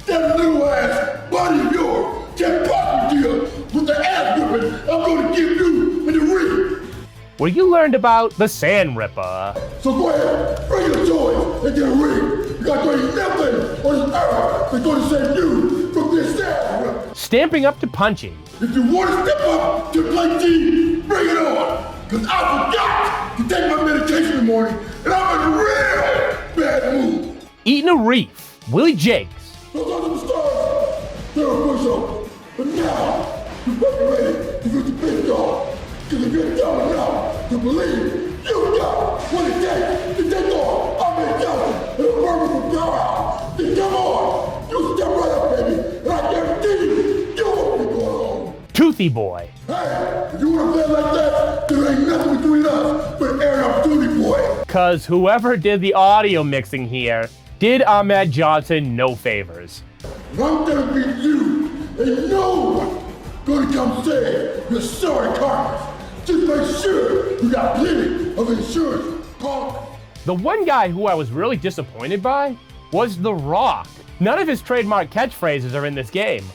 That little ass body of yours can't possibly deal with the ass whipping I'm going to give you in the ring. Where you learned about the Sand Ripper. So go ahead, bring your toys into the ring. You got to do nothing on this earth that's going to save you from this sand ripper. Stamping up to punching. If you want to step up to play T, bring it on. Because I forgot to take my medication in the morning, and I'm in a real bad mood. Eating a reef. Willie Jakes. Those are the stars. They're a push-up. But now, you're fucking ready to get the big dog. Because if you're dumb enough to believe you got what it takes to take on Ahmed Johnson in a verbal powerhouse, then come on. You step right up, baby. And I guarantee you won't be going home. Toothy Boy. Hey, if you want to play like that, there ain't nothing between us but air and opportunity, boy. Cause whoever did the audio mixing here did Ahmed Johnson no favors. I'm gonna beat you, and no one gonna come save your sorry carcass. Just make sure you got plenty of insurance, punk. The one guy who I was really disappointed by was The Rock. None of his trademark catchphrases are in this game.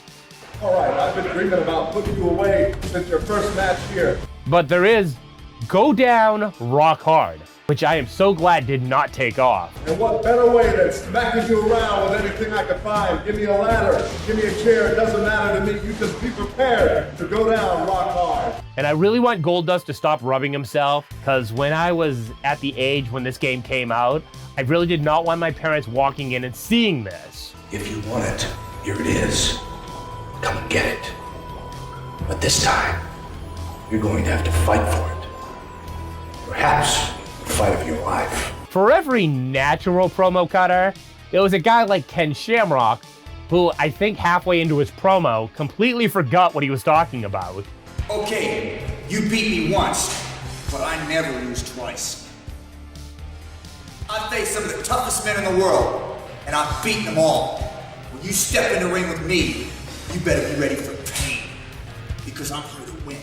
All right, I've been dreaming about putting you away since your first match here. But there is Go Down Rock Hard, which I am so glad did not take off. And what better way than smacking you around with anything I can find? Give me a ladder, give me a chair, it doesn't matter to me. You just be prepared to go down rock hard. And I really want Goldust to stop rubbing himself, because when I was at the age when this game came out, I really did not want my parents walking in and seeing this. If you want it, here it is. Come and get it. But this time, you're going to have to fight for it. Perhaps the fight of your life. For every natural promo cutter, there was a guy like Ken Shamrock, who I think halfway into his promo completely forgot what he was talking about. Okay, you beat me once, but I never lose twice. I've faced some of the toughest men in the world, and I've beaten them all. When you step in the ring with me, you better be ready for pain, because I'm here to win.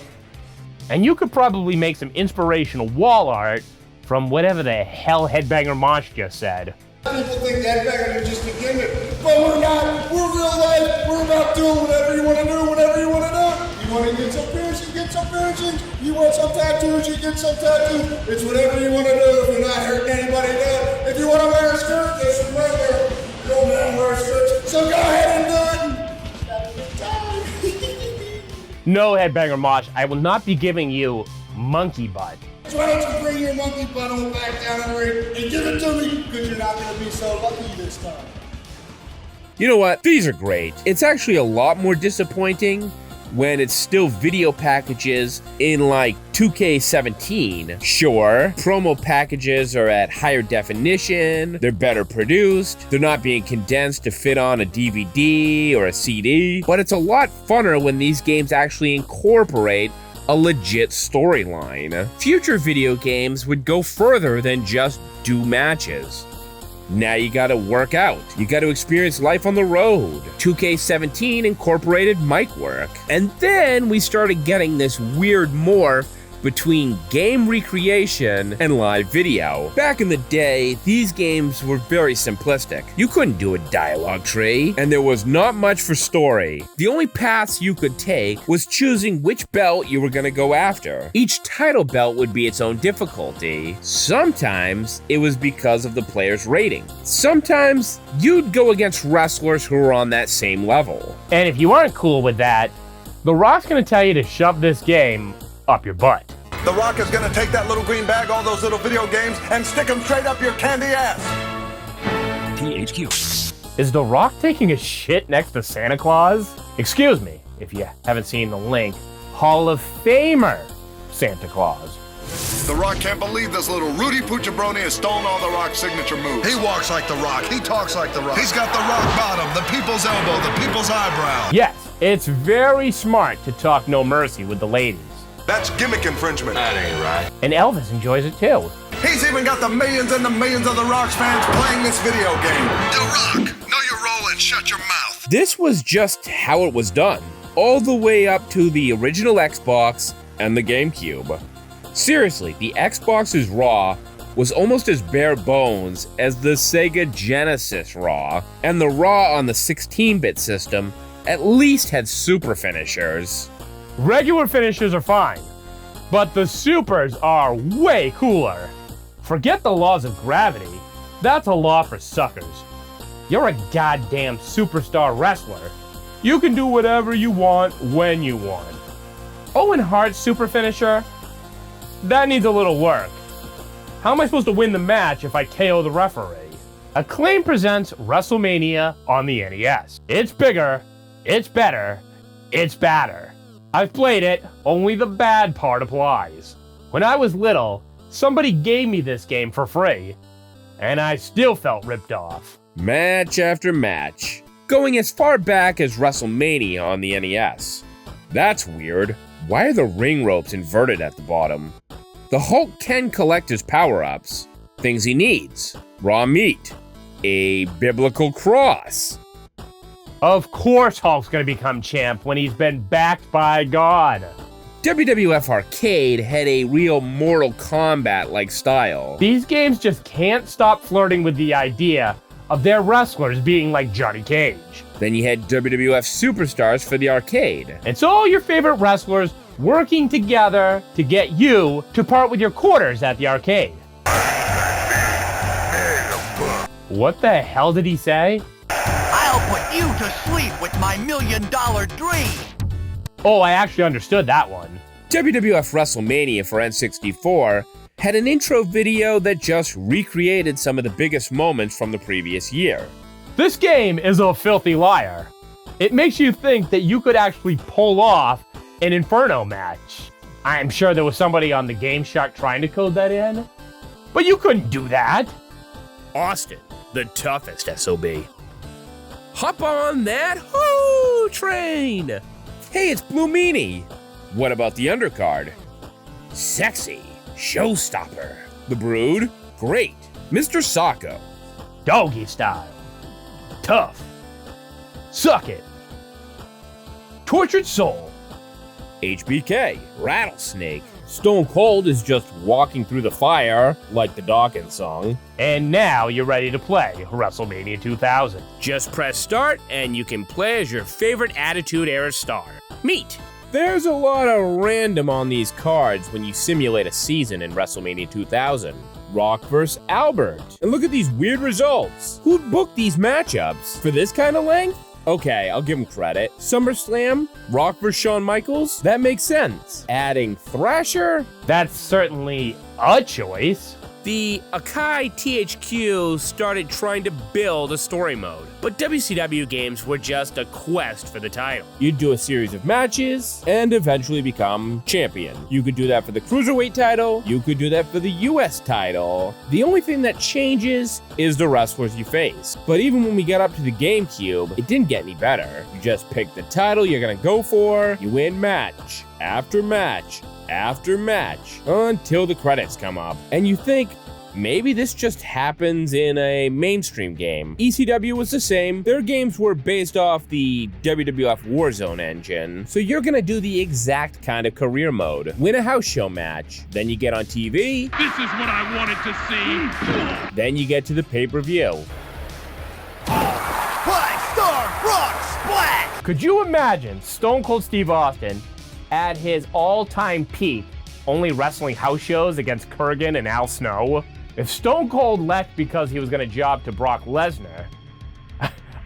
And you could probably make some inspirational wall art from whatever the hell Headbanger Mosh just said. People think Headbangers are just a gimmick, but we're not. We're real life. We're about doing whatever you want to do, whatever you want to do. want to get some piercings, get some piercings. You want some tattoos, you get some tattoos. It's whatever you want to do if you're not hurting anybody down. If you want to wear a skirt, there's some weather. You don't man wear skirts, so go ahead and do it. Have a good time. No, Headbanger Mosh, I will not be giving you monkey butt. So why don't you bring your monkey butt on back down in the ring and give it to me, because you're not going to be so lucky this time. You know what? These are great. It's actually a lot more disappointing when it's still video packages in like 2K17. Sure, promo packages are at higher definition, they're better produced, they're not being condensed to fit on a DVD or a CD, but it's a lot funner when these games actually incorporate a legit storyline. Future video games would go further than just do matches. Now you gotta work out. You gotta experience life on the road. 2K17 incorporated mic work. And then we started getting this weird morph between game recreation and live video. Back in the day, these games were very simplistic. You couldn't do a dialogue tree, and there was not much for story. The only paths you could take was choosing which belt you were gonna go after. Each title belt would be its own difficulty. Sometimes it was because of the player's rating. Sometimes you'd go against wrestlers who were on that same level. And if you aren't cool with that, The Rock's gonna tell you to shove this game up your butt. The Rock is gonna take that little green bag, all those little video games, and stick them straight up your candy ass. THQ. Is The Rock taking a shit next to Santa Claus? Excuse me, if you haven't seen the link, Hall of Famer Santa Claus. The Rock can't believe this little Rudy Pucciabroni has stolen all The Rock's signature moves. He walks like The Rock. He talks like The Rock. He's got the rock bottom, the people's elbow, the people's eyebrow. Yes, it's very smart to talk no mercy with the ladies. That's gimmick infringement. That ain't right. And Elvis enjoys it too. He's even got the millions and the millions of The Rock's fans playing this video game. The Rock, know your role and shut your mouth. This was just how it was done, all the way up to the original Xbox and the GameCube. Seriously, the Xbox's Raw was almost as bare bones as the Sega Genesis Raw, and the Raw on the 16-bit system at least had super finishers. Regular finishers are fine, but the supers are way cooler. Forget the laws of gravity. That's a law for suckers. You're a goddamn superstar wrestler. You can do whatever you want when you want. Owen Hart's super finisher? That needs a little work. How am I supposed to win the match if I KO the referee? Acclaim presents WrestleMania on the NES. It's bigger, it's better, it's badder. I've played it, only the bad part applies. When I was little, somebody gave me this game for free, and I still felt ripped off. Match after match, going as far back as WrestleMania on the NES. That's weird. Why are the ring ropes inverted at the bottom? The Hulk can collect his power-ups, things he needs, raw meat, a biblical cross. Of course Hulk's gonna become champ when he's been backed by God. WWF Arcade had a real Mortal Kombat-like style. These games just can't stop flirting with the idea of their wrestlers being like Johnny Cage. Then you had WWF Superstars for the arcade. It's all your favorite wrestlers working together to get you to part with your quarters at the arcade. What the hell did he say? I'll put you to sleep with my $1 million dream. Oh, I actually understood that one. WWF WrestleMania for N64 had an intro video that just recreated some of the biggest moments from the previous year. This game is a filthy liar. It makes you think that you could actually pull off an Inferno match. I'm sure there was somebody on the Game Shark trying to code that in, but you couldn't do that. Austin, the toughest SOB. Hop on that Who train! Hey, it's Blue Meanie. What about the undercard? Sexy, showstopper. The Brood? Great. Mr. Socko. Doggy style. Tough. Suck it. Tortured Soul. HBK, Rattlesnake. Stone Cold is just walking through the fire, like the Dawkins song. And now you're ready to play WrestleMania 2000. Just press start and you can play as your favorite Attitude Era star. Meet There's a lot of random on these cards when you simulate a season in WrestleMania 2000. Rock vs. Albert. And look at these weird results. Who'd book these matchups for this kind of length? Okay, I'll give him credit. SummerSlam, Rock vs. Shawn Michaels, that makes sense. Adding Thrasher? That's certainly a choice. The Akai THQ started trying to build a story mode, but WCW games were just a quest for the title. You'd do a series of matches and eventually become champion. You could do that for the Cruiserweight title, you could do that for the US title. The only thing that changes is the wrestlers you face. But even when we got up to the GameCube, it didn't get any better. You just pick the title you're gonna go for, you win match after match after match until the credits come up. And you think, maybe this just happens in a mainstream game. ECW was the same. Their games were based off the WWF War Zone engine, so you're gonna do the exact kind of career mode. Win a house show match, then you get on TV. This is what I wanted to see. Then you get to the pay-per-view. Five-star rock splat! Could you imagine Stone Cold Steve Austin at his all-time peak only wrestling house shows against Kurgan and Al Snow? If Stone Cold left because he was going to job to Brock Lesnar,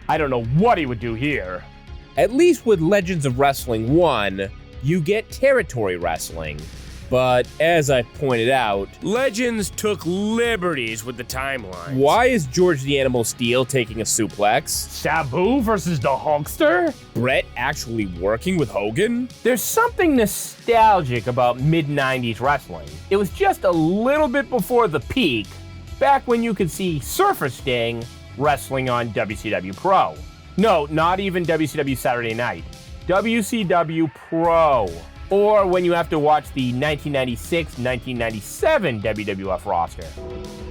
I don't know what he would do here. At least with Legends of Wrestling 1, you get territory wrestling. But as I pointed out, Legends took liberties with the timeline. Why is George the Animal Steel taking a suplex? Sabu versus the Hulkster? Brett actually working with Hogan? There's something nostalgic about mid-90s wrestling. It was just a little bit before the peak, back when you could see Surfer Sting wrestling on WCW Pro. No, not even WCW Saturday Night. WCW Pro. Or when you have to watch the 1996-1997 WWF roster.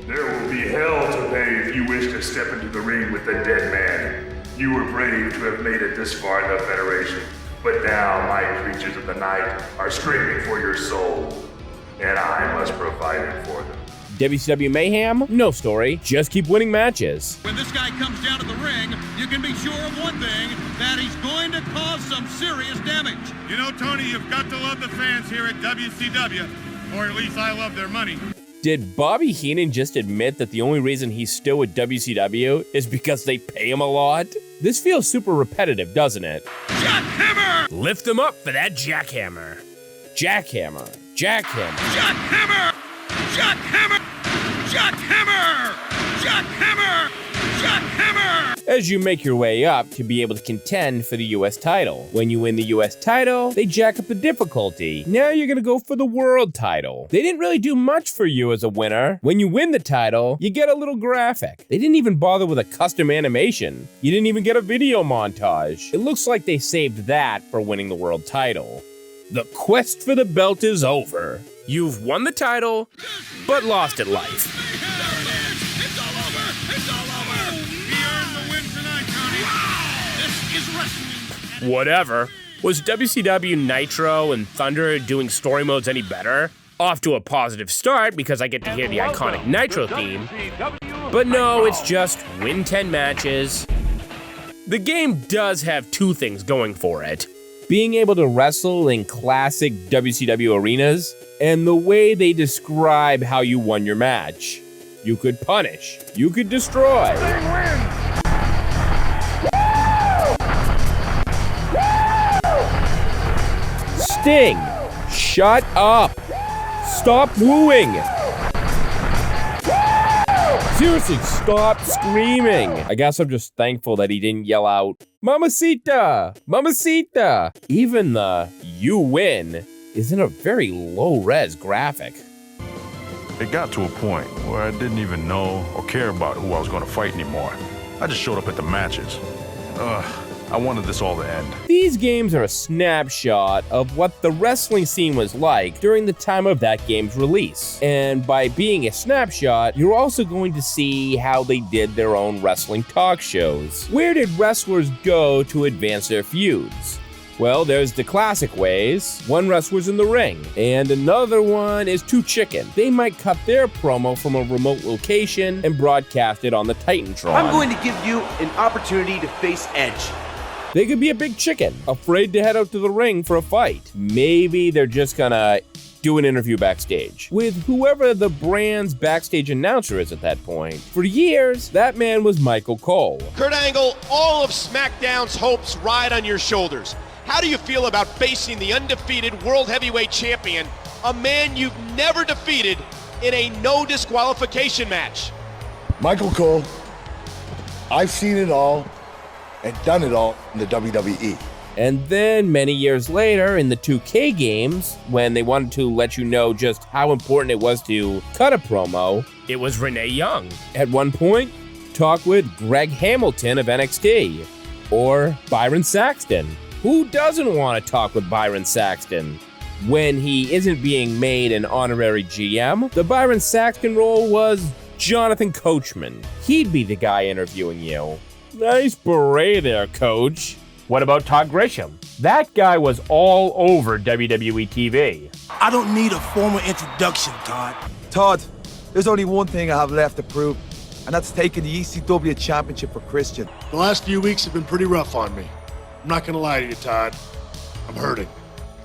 There will be hell to pay if you wish to step into the ring with the dead man. You were brave to have made it this far in the Federation, but now my creatures of the night are screaming for your soul, and I must provide it for them. WCW Mayhem? No story. Just keep winning matches. When this guy comes down to the ring, you can be sure of one thing, that he's going to cause some serious damage. You know, Tony, you've got to love the fans here at WCW, or at least I love their money. Did Bobby Heenan just admit that the only reason he's still with WCW is because they pay him a lot? This feels super repetitive, doesn't it? Jackhammer! Lift them up for that jackhammer. Jackhammer. Jackhammer. Jackhammer! Jackhammer! Jackhammer! Jackhammer! Jackhammer! As you make your way up to be able to contend for the US title. When you win the US title, they jack up the difficulty. Now you're gonna go for the world title. They didn't really do much for you as a winner. When you win the title, you get a little graphic. They didn't even bother with a custom animation. You didn't even get a video montage. It looks like they saved that for winning the world title. The quest for the belt is over. You've won the title, but lost at life. It's all over! It's all over! He earned the win tonight, Tony. This is wrestling. Whatever. Was WCW Nitro and Thunder doing story modes any better? Off to a positive start because I get to hear the iconic Nitro theme. But no, it's just win 10 matches. The game does have two things going for it. Being able to wrestle in classic WCW arenas, and the way they describe how you won your match. You could punish, you could destroy. Sting, shut up. Stop wooing. Seriously, stop screaming. I guess I'm just thankful that he didn't yell out, Mamacita, Mamacita. Even the you win is in a very low-res graphic. It got to a point where I didn't even know or care about who I was going to fight anymore. I just showed up at the matches. I wanted this all to end. These games are a snapshot of what the wrestling scene was like during the time of that game's release. And by being a snapshot, you're also going to see how they did their own wrestling talk shows. Where did wrestlers go to advance their feuds? Well, there's the classic ways. One wrestler's in the ring, and another one is too chicken. They might cut their promo from a remote location and broadcast it on the Titantron. I'm going to give you an opportunity to face Edge. They could be a big chicken, afraid to head out to the ring for a fight. Maybe they're just gonna do an interview backstage with whoever the brand's backstage announcer is at that point. For years, that man was Michael Cole. Kurt Angle, all of SmackDown's hopes ride on your shoulders. How do you feel about facing the undefeated World Heavyweight Champion, a man you've never defeated, in a no disqualification match? Michael Cole, I've seen it all and done it all in the WWE. And then many years later in the 2K games, when they wanted to let you know just how important it was to cut a promo, it was Renee Young. At one point, talk with Greg Hamilton of NXT, or Byron Saxton. Who doesn't want to talk with Byron Saxton? When he isn't being made an honorary GM, the Byron Saxton role was Jonathan Coachman. He'd be the guy interviewing you. Nice beret there, Coach. What about Todd Grisham? That guy was all over WWE TV. I don't need a formal introduction, Todd. Todd, there's only one thing I have left to prove, and that's taking the ECW Championship for Christian. The last few weeks have been pretty rough on me. I'm not gonna lie to you, Todd. I'm hurting.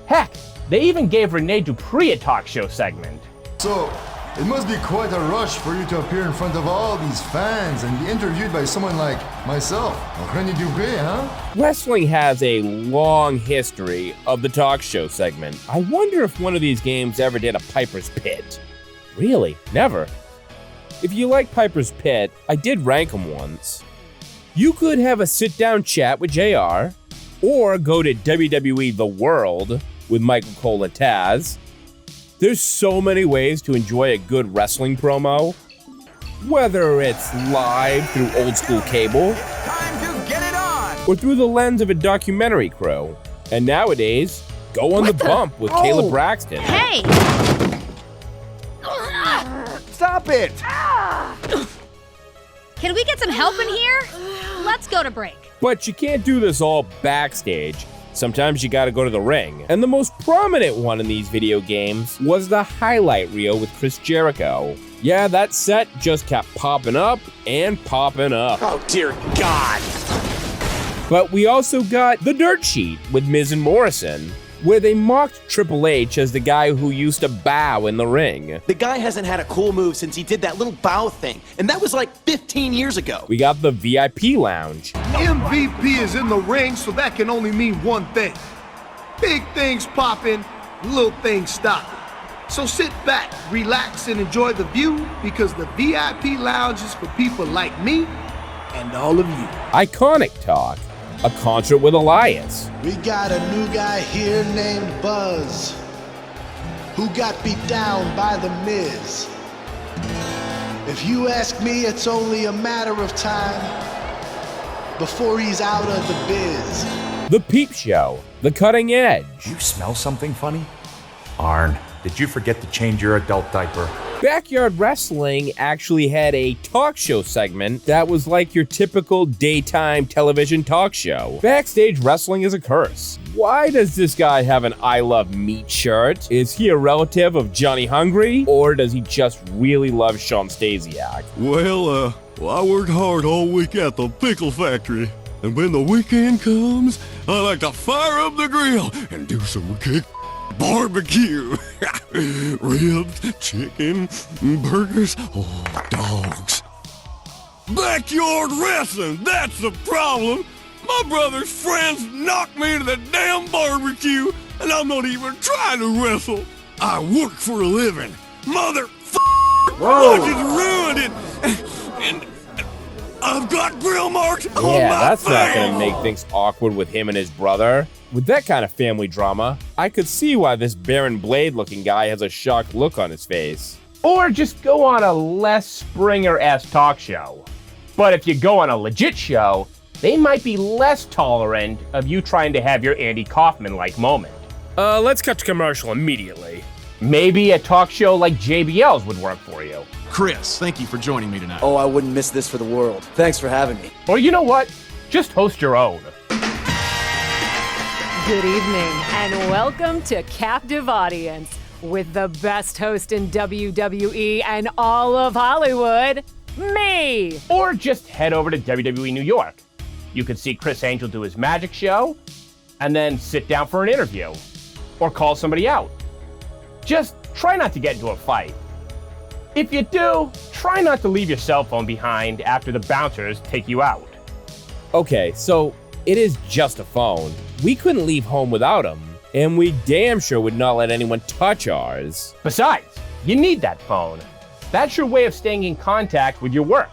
Heck, they even gave Rene Dupree a talk show segment. So, it must be quite a rush for you to appear in front of all these fans and be interviewed by someone like myself, Rene Dupree, huh? Wrestling has a long history of the talk show segment. I wonder if one of these games ever did a Piper's Pit. Really? Never. If you like Piper's Pit, I did rank them once. You could have a sit-down chat with JR, or go to WWE The World with Michael Cole and Taz. There's so many ways to enjoy a good wrestling promo, whether it's live through old school cable, or through the lens of a documentary crew. And nowadays, go on the bump with Caleb Braxton. Hey! Stop it! Can we get some help in here? Let's go to break. But you can't do this all backstage. Sometimes you gotta go to the ring. And the most prominent one in these video games was the highlight reel with Chris Jericho. Yeah, that set just kept popping up and popping up. Oh, dear God. But we also got the dirt sheet with Miz and Morrison, where they mocked Triple H as the guy who used to bow in the ring. The guy hasn't had a cool move since he did that little bow thing, and that was like 15 years ago. We got the VIP lounge. MVP is in the ring, so that can only mean one thing. Big things popping, little things stopping. So sit back, relax, and enjoy the view, because the VIP lounge is for people like me and all of you. Iconic talk. A concert with Elias. We got a new guy here named Buzz, who got beat down by The Miz. If you ask me, it's only a matter of time before he's out of the biz. The Peep Show. The Cutting Edge. You smell something funny? Arn, did you forget to change your adult diaper? Backyard Wrestling actually had a talk show segment that was like your typical daytime television talk show. Backstage Wrestling is a curse. Why does this guy have an I Love Meat shirt? Is he a relative of Johnny Hungry? Or does he just really love Sean Stasiak? Well, I worked hard all week at the pickle factory. And when the weekend comes, I like to fire up the grill and do some barbecue. Ribs, chicken, burgers, dogs. Backyard wrestling, that's the problem. My brother's friends knocked me to the damn barbecue, and I'm not even trying to wrestle. I work for a living. I just ruined it. And I've got grill marks on my that's face. not gonna make things awkward with him and his brother. With that kind of family drama, I could see why this Baron Blade looking guy has a shocked look on his face. Or just go on a Les Springer-esque talk show. But if you go on a legit show, they might be less tolerant of you trying to have your Andy Kaufman-like moment. Let's cut to commercial immediately. Maybe a talk show like JBL's would work for you. Chris, thank you for joining me tonight. Oh, I wouldn't miss this for the world. Thanks for having me. Or you know what? Just host your own. Good evening, and welcome to Captive Audience with the best host in WWE and all of Hollywood, me. Or just head over to WWE New York. You could see Chris Angel do his magic show, and then sit down for an interview, or call somebody out. Just try not to get into a fight. If you do, try not to leave your cell phone behind after the bouncers take you out. Okay, so it is just a phone. We couldn't leave home without them, and we damn sure would not let anyone touch ours. Besides, you need that phone. That's your way of staying in contact with your work,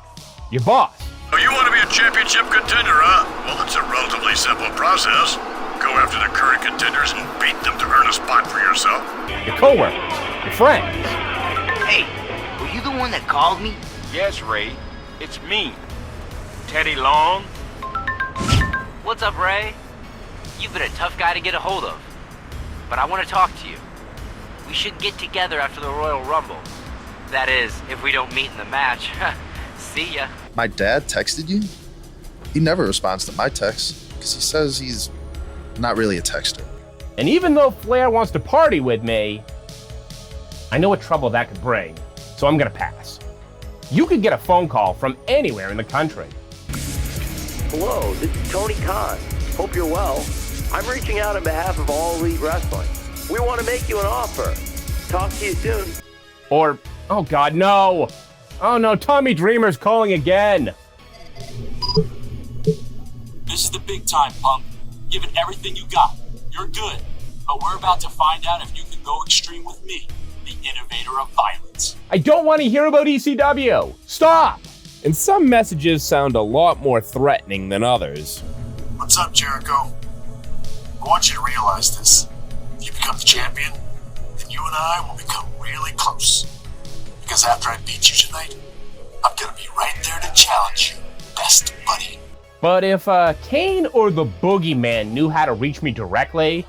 your boss. Oh, you want to be a championship contender, huh? Well, it's a relatively simple process. Go after the current contenders and beat them to earn a spot for yourself. Your coworkers, your friends. Hey, were you the one that called me? Yes, Ray. It's me. Teddy Long. What's up, Ray? You've been a tough guy to get a hold of. But I want to talk to you. We should get together after the Royal Rumble. That is, if we don't meet in the match. See ya. My dad texted you? He never responds to my texts because he says he's not really a texter. And even though Flair wants to party with me, I know what trouble that could bring, so I'm gonna pass. You could get a phone call from anywhere in the country. Hello, this is Tony Khan. Hope you're well. I'm reaching out on behalf of All Elite Wrestling. We want to make you an offer. Talk to you soon. Or, oh God, no! Oh no, Tommy Dreamer's calling again! This is the big time, punk. Give it everything you got. You're good. But we're about to find out if you can go extreme with me, the innovator of violence. I don't want to hear about ECW! Stop! And some messages sound a lot more threatening than others. What's up, Jericho? I want you to realize this. If you become the champion, then you and I will become really close. Because after I beat you tonight, I'm gonna be right there to challenge you, best buddy. But if Kane or the Boogeyman knew how to reach me directly,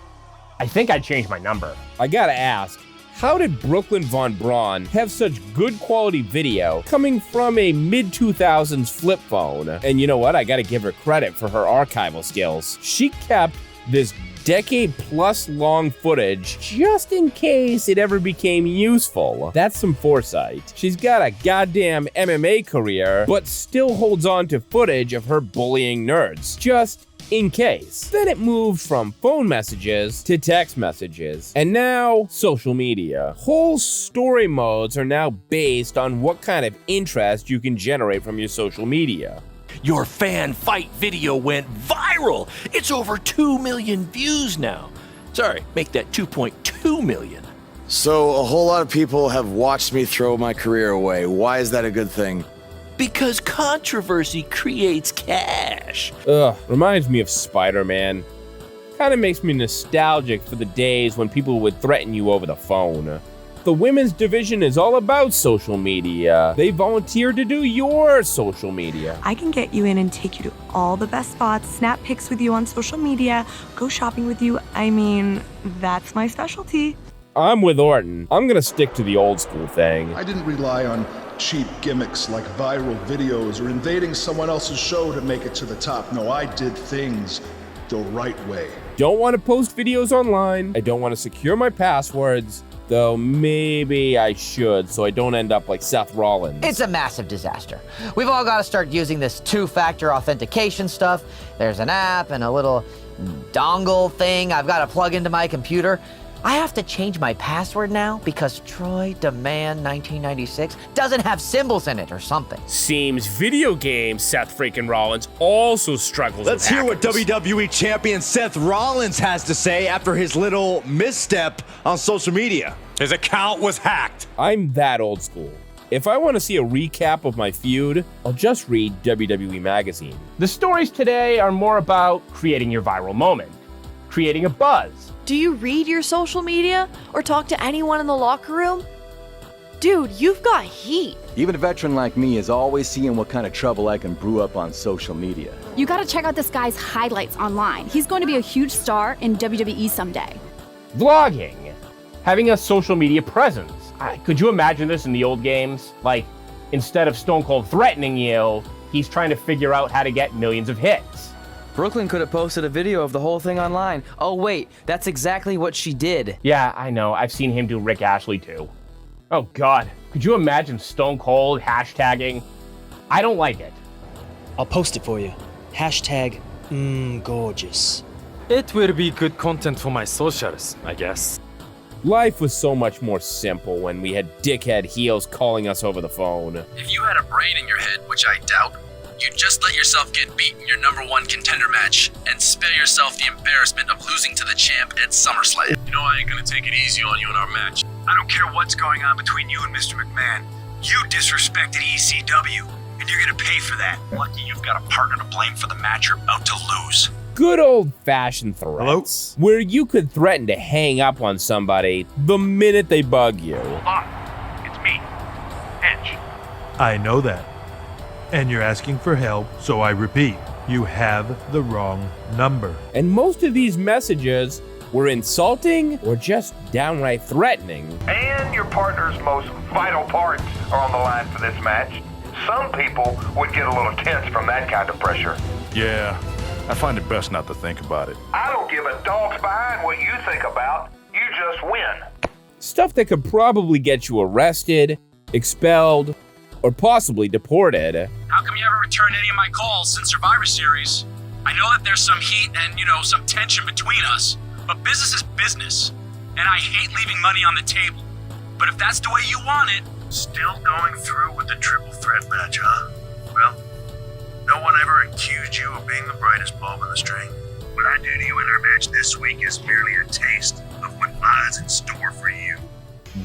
I think I'd change my number. I gotta ask, how did Brooklyn Von Braun have such good quality video coming from a mid-2000s flip phone? And you know what? I gotta give her credit for her archival skills. She kept this decade-plus long footage just in case it ever became useful. That's some foresight. She's got a goddamn MMA career, but still holds on to footage of her bullying nerds, just in case. Then it moved from phone messages to text messages, and now social media. Whole story modes are now based on what kind of interest you can generate from your social media. Your fan fight video went viral. It's over 2 million views now. Sorry, make that 2.2 million. So a whole lot of people have watched me throw my career away. Why is that a good thing? Because controversy creates cash. Ugh, reminds me of Spider-Man. Kinda makes me nostalgic for the days when people would threaten you over the phone. The women's division is all about social media. They volunteered to do your social media. I can get you in and take you to all the best spots, snap pics with you on social media, go shopping with you. I mean, that's my specialty. I'm with Orton. I'm gonna stick to the old school thing. I didn't rely on cheap gimmicks like viral videos or invading someone else's show to make it to the top. No, I did things the right way. Don't want to post videos online. I don't want to secure my passwords. Though maybe I should, so I don't end up like Seth Rollins. It's a massive disaster. We've all got to start using this two-factor authentication stuff. There's an app and a little dongle thing I've got to plug into my computer. I have to change my password now because Troy Demand 1996 doesn't have symbols in it or something. Seems video game Seth freaking Rollins also struggles Let's with hear what hackers. WWE champion Seth Rollins has to say after his little misstep on social media. His account was hacked. I'm that old school. If I want to see a recap of my feud, I'll just read WWE Magazine. The stories today are more about creating your viral moment, creating a buzz. Do you read your social media or talk to anyone in the locker room? Dude, you've got heat. Even a veteran like me is always seeing what kind of trouble I can brew up on social media. You gotta check out this guy's highlights online. He's going to be a huge star in WWE someday. Vlogging. Having a social media presence. Could you imagine this in the old games? Like, instead of Stone Cold threatening you, he's trying to figure out how to get millions of hits. Brooklyn could have posted a video of the whole thing online. Oh wait, that's exactly what she did. Yeah, I know. I've seen him do Rick Ashley too. Oh God, could you imagine Stone Cold hashtagging? I don't like it. I'll post it for you. Hashtag gorgeous. It will be good content for my socials, I guess. Life was so much more simple when we had dickhead heels calling us over the phone. If you had a brain in your head, which I doubt, you'd just let yourself get beat in your #1 contender match and spare yourself the embarrassment of losing to the champ at SummerSlam. You know I ain't gonna take it easy on you in our match. I don't care what's going on between you and Mr. McMahon. You disrespected ECW, and you're gonna pay for that. Lucky you've got a partner to blame for the match you're about to lose. Good old-fashioned threats, where you could threaten to hang up on somebody the minute they bug you. Hi, it's me, Edge. I know that. And you're asking for help, so I repeat, you have the wrong number. And most of these messages were insulting or just downright threatening. And your partner's most vital parts are on the line for this match. Some people would get a little tense from that kind of pressure. Yeah, I find it best not to think about it. I don't give a dog's behind what you think about. You just win. Stuff that could probably get you arrested, expelled, or possibly deported. How come you haven't returned any of my calls since Survivor Series? I know that there's some heat and, some tension between us, but business is business, and I hate leaving money on the table. But if that's the way you want it... Still going through with the triple threat match, huh? Well, no one ever accused you of being the brightest bulb in the string. What I do to you in our match this week is merely a taste of what lies in store for you.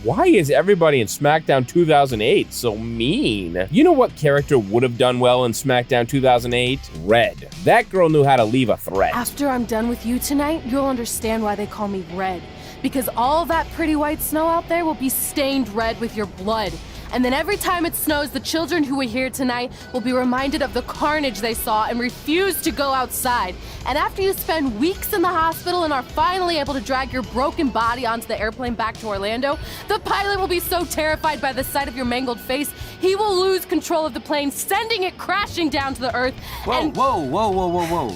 Why is everybody in SmackDown 2008 so mean? You know what character would have done well in SmackDown 2008? Red. That girl knew how to leave a threat. After I'm done with you tonight, you'll understand why they call me Red. Because all that pretty white snow out there will be stained red with your blood. And then every time it snows, the children who were here tonight will be reminded of the carnage they saw and refuse to go outside. And after you spend weeks in the hospital and are finally able to drag your broken body onto the airplane back to Orlando, the pilot will be so terrified by the sight of your mangled face, he will lose control of the plane, sending it crashing down to the earth. Whoa.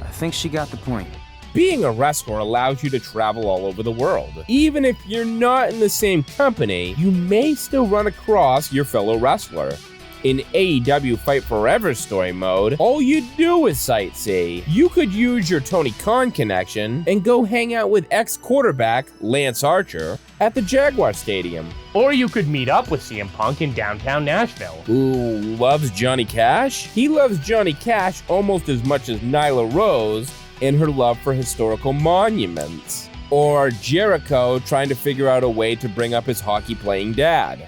I think she got the point. Being a wrestler allows you to travel all over the world. Even if you're not in the same company, you may still run across your fellow wrestler. In AEW Fight Forever story mode, all you do is sightsee. You could use your Tony Khan connection and go hang out with ex-quarterback Lance Archer at the Jaguar Stadium. Or you could meet up with CM Punk in downtown Nashville. Who loves Johnny Cash? He loves Johnny Cash almost as much as Nyla Rose and her love for historical monuments. Or Jericho trying to figure out a way to bring up his hockey-playing dad.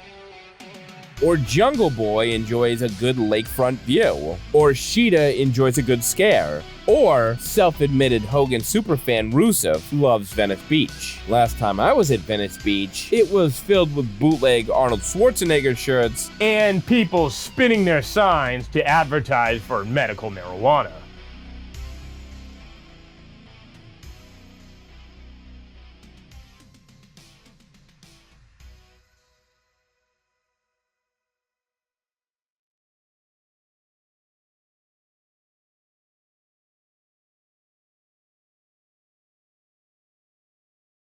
Or Jungle Boy enjoys a good lakefront view. Or Sheeta enjoys a good scare. Or self-admitted Hogan superfan Rusev loves Venice Beach. Last time I was at Venice Beach, it was filled with bootleg Arnold Schwarzenegger shirts and people spinning their signs to advertise for medical marijuana.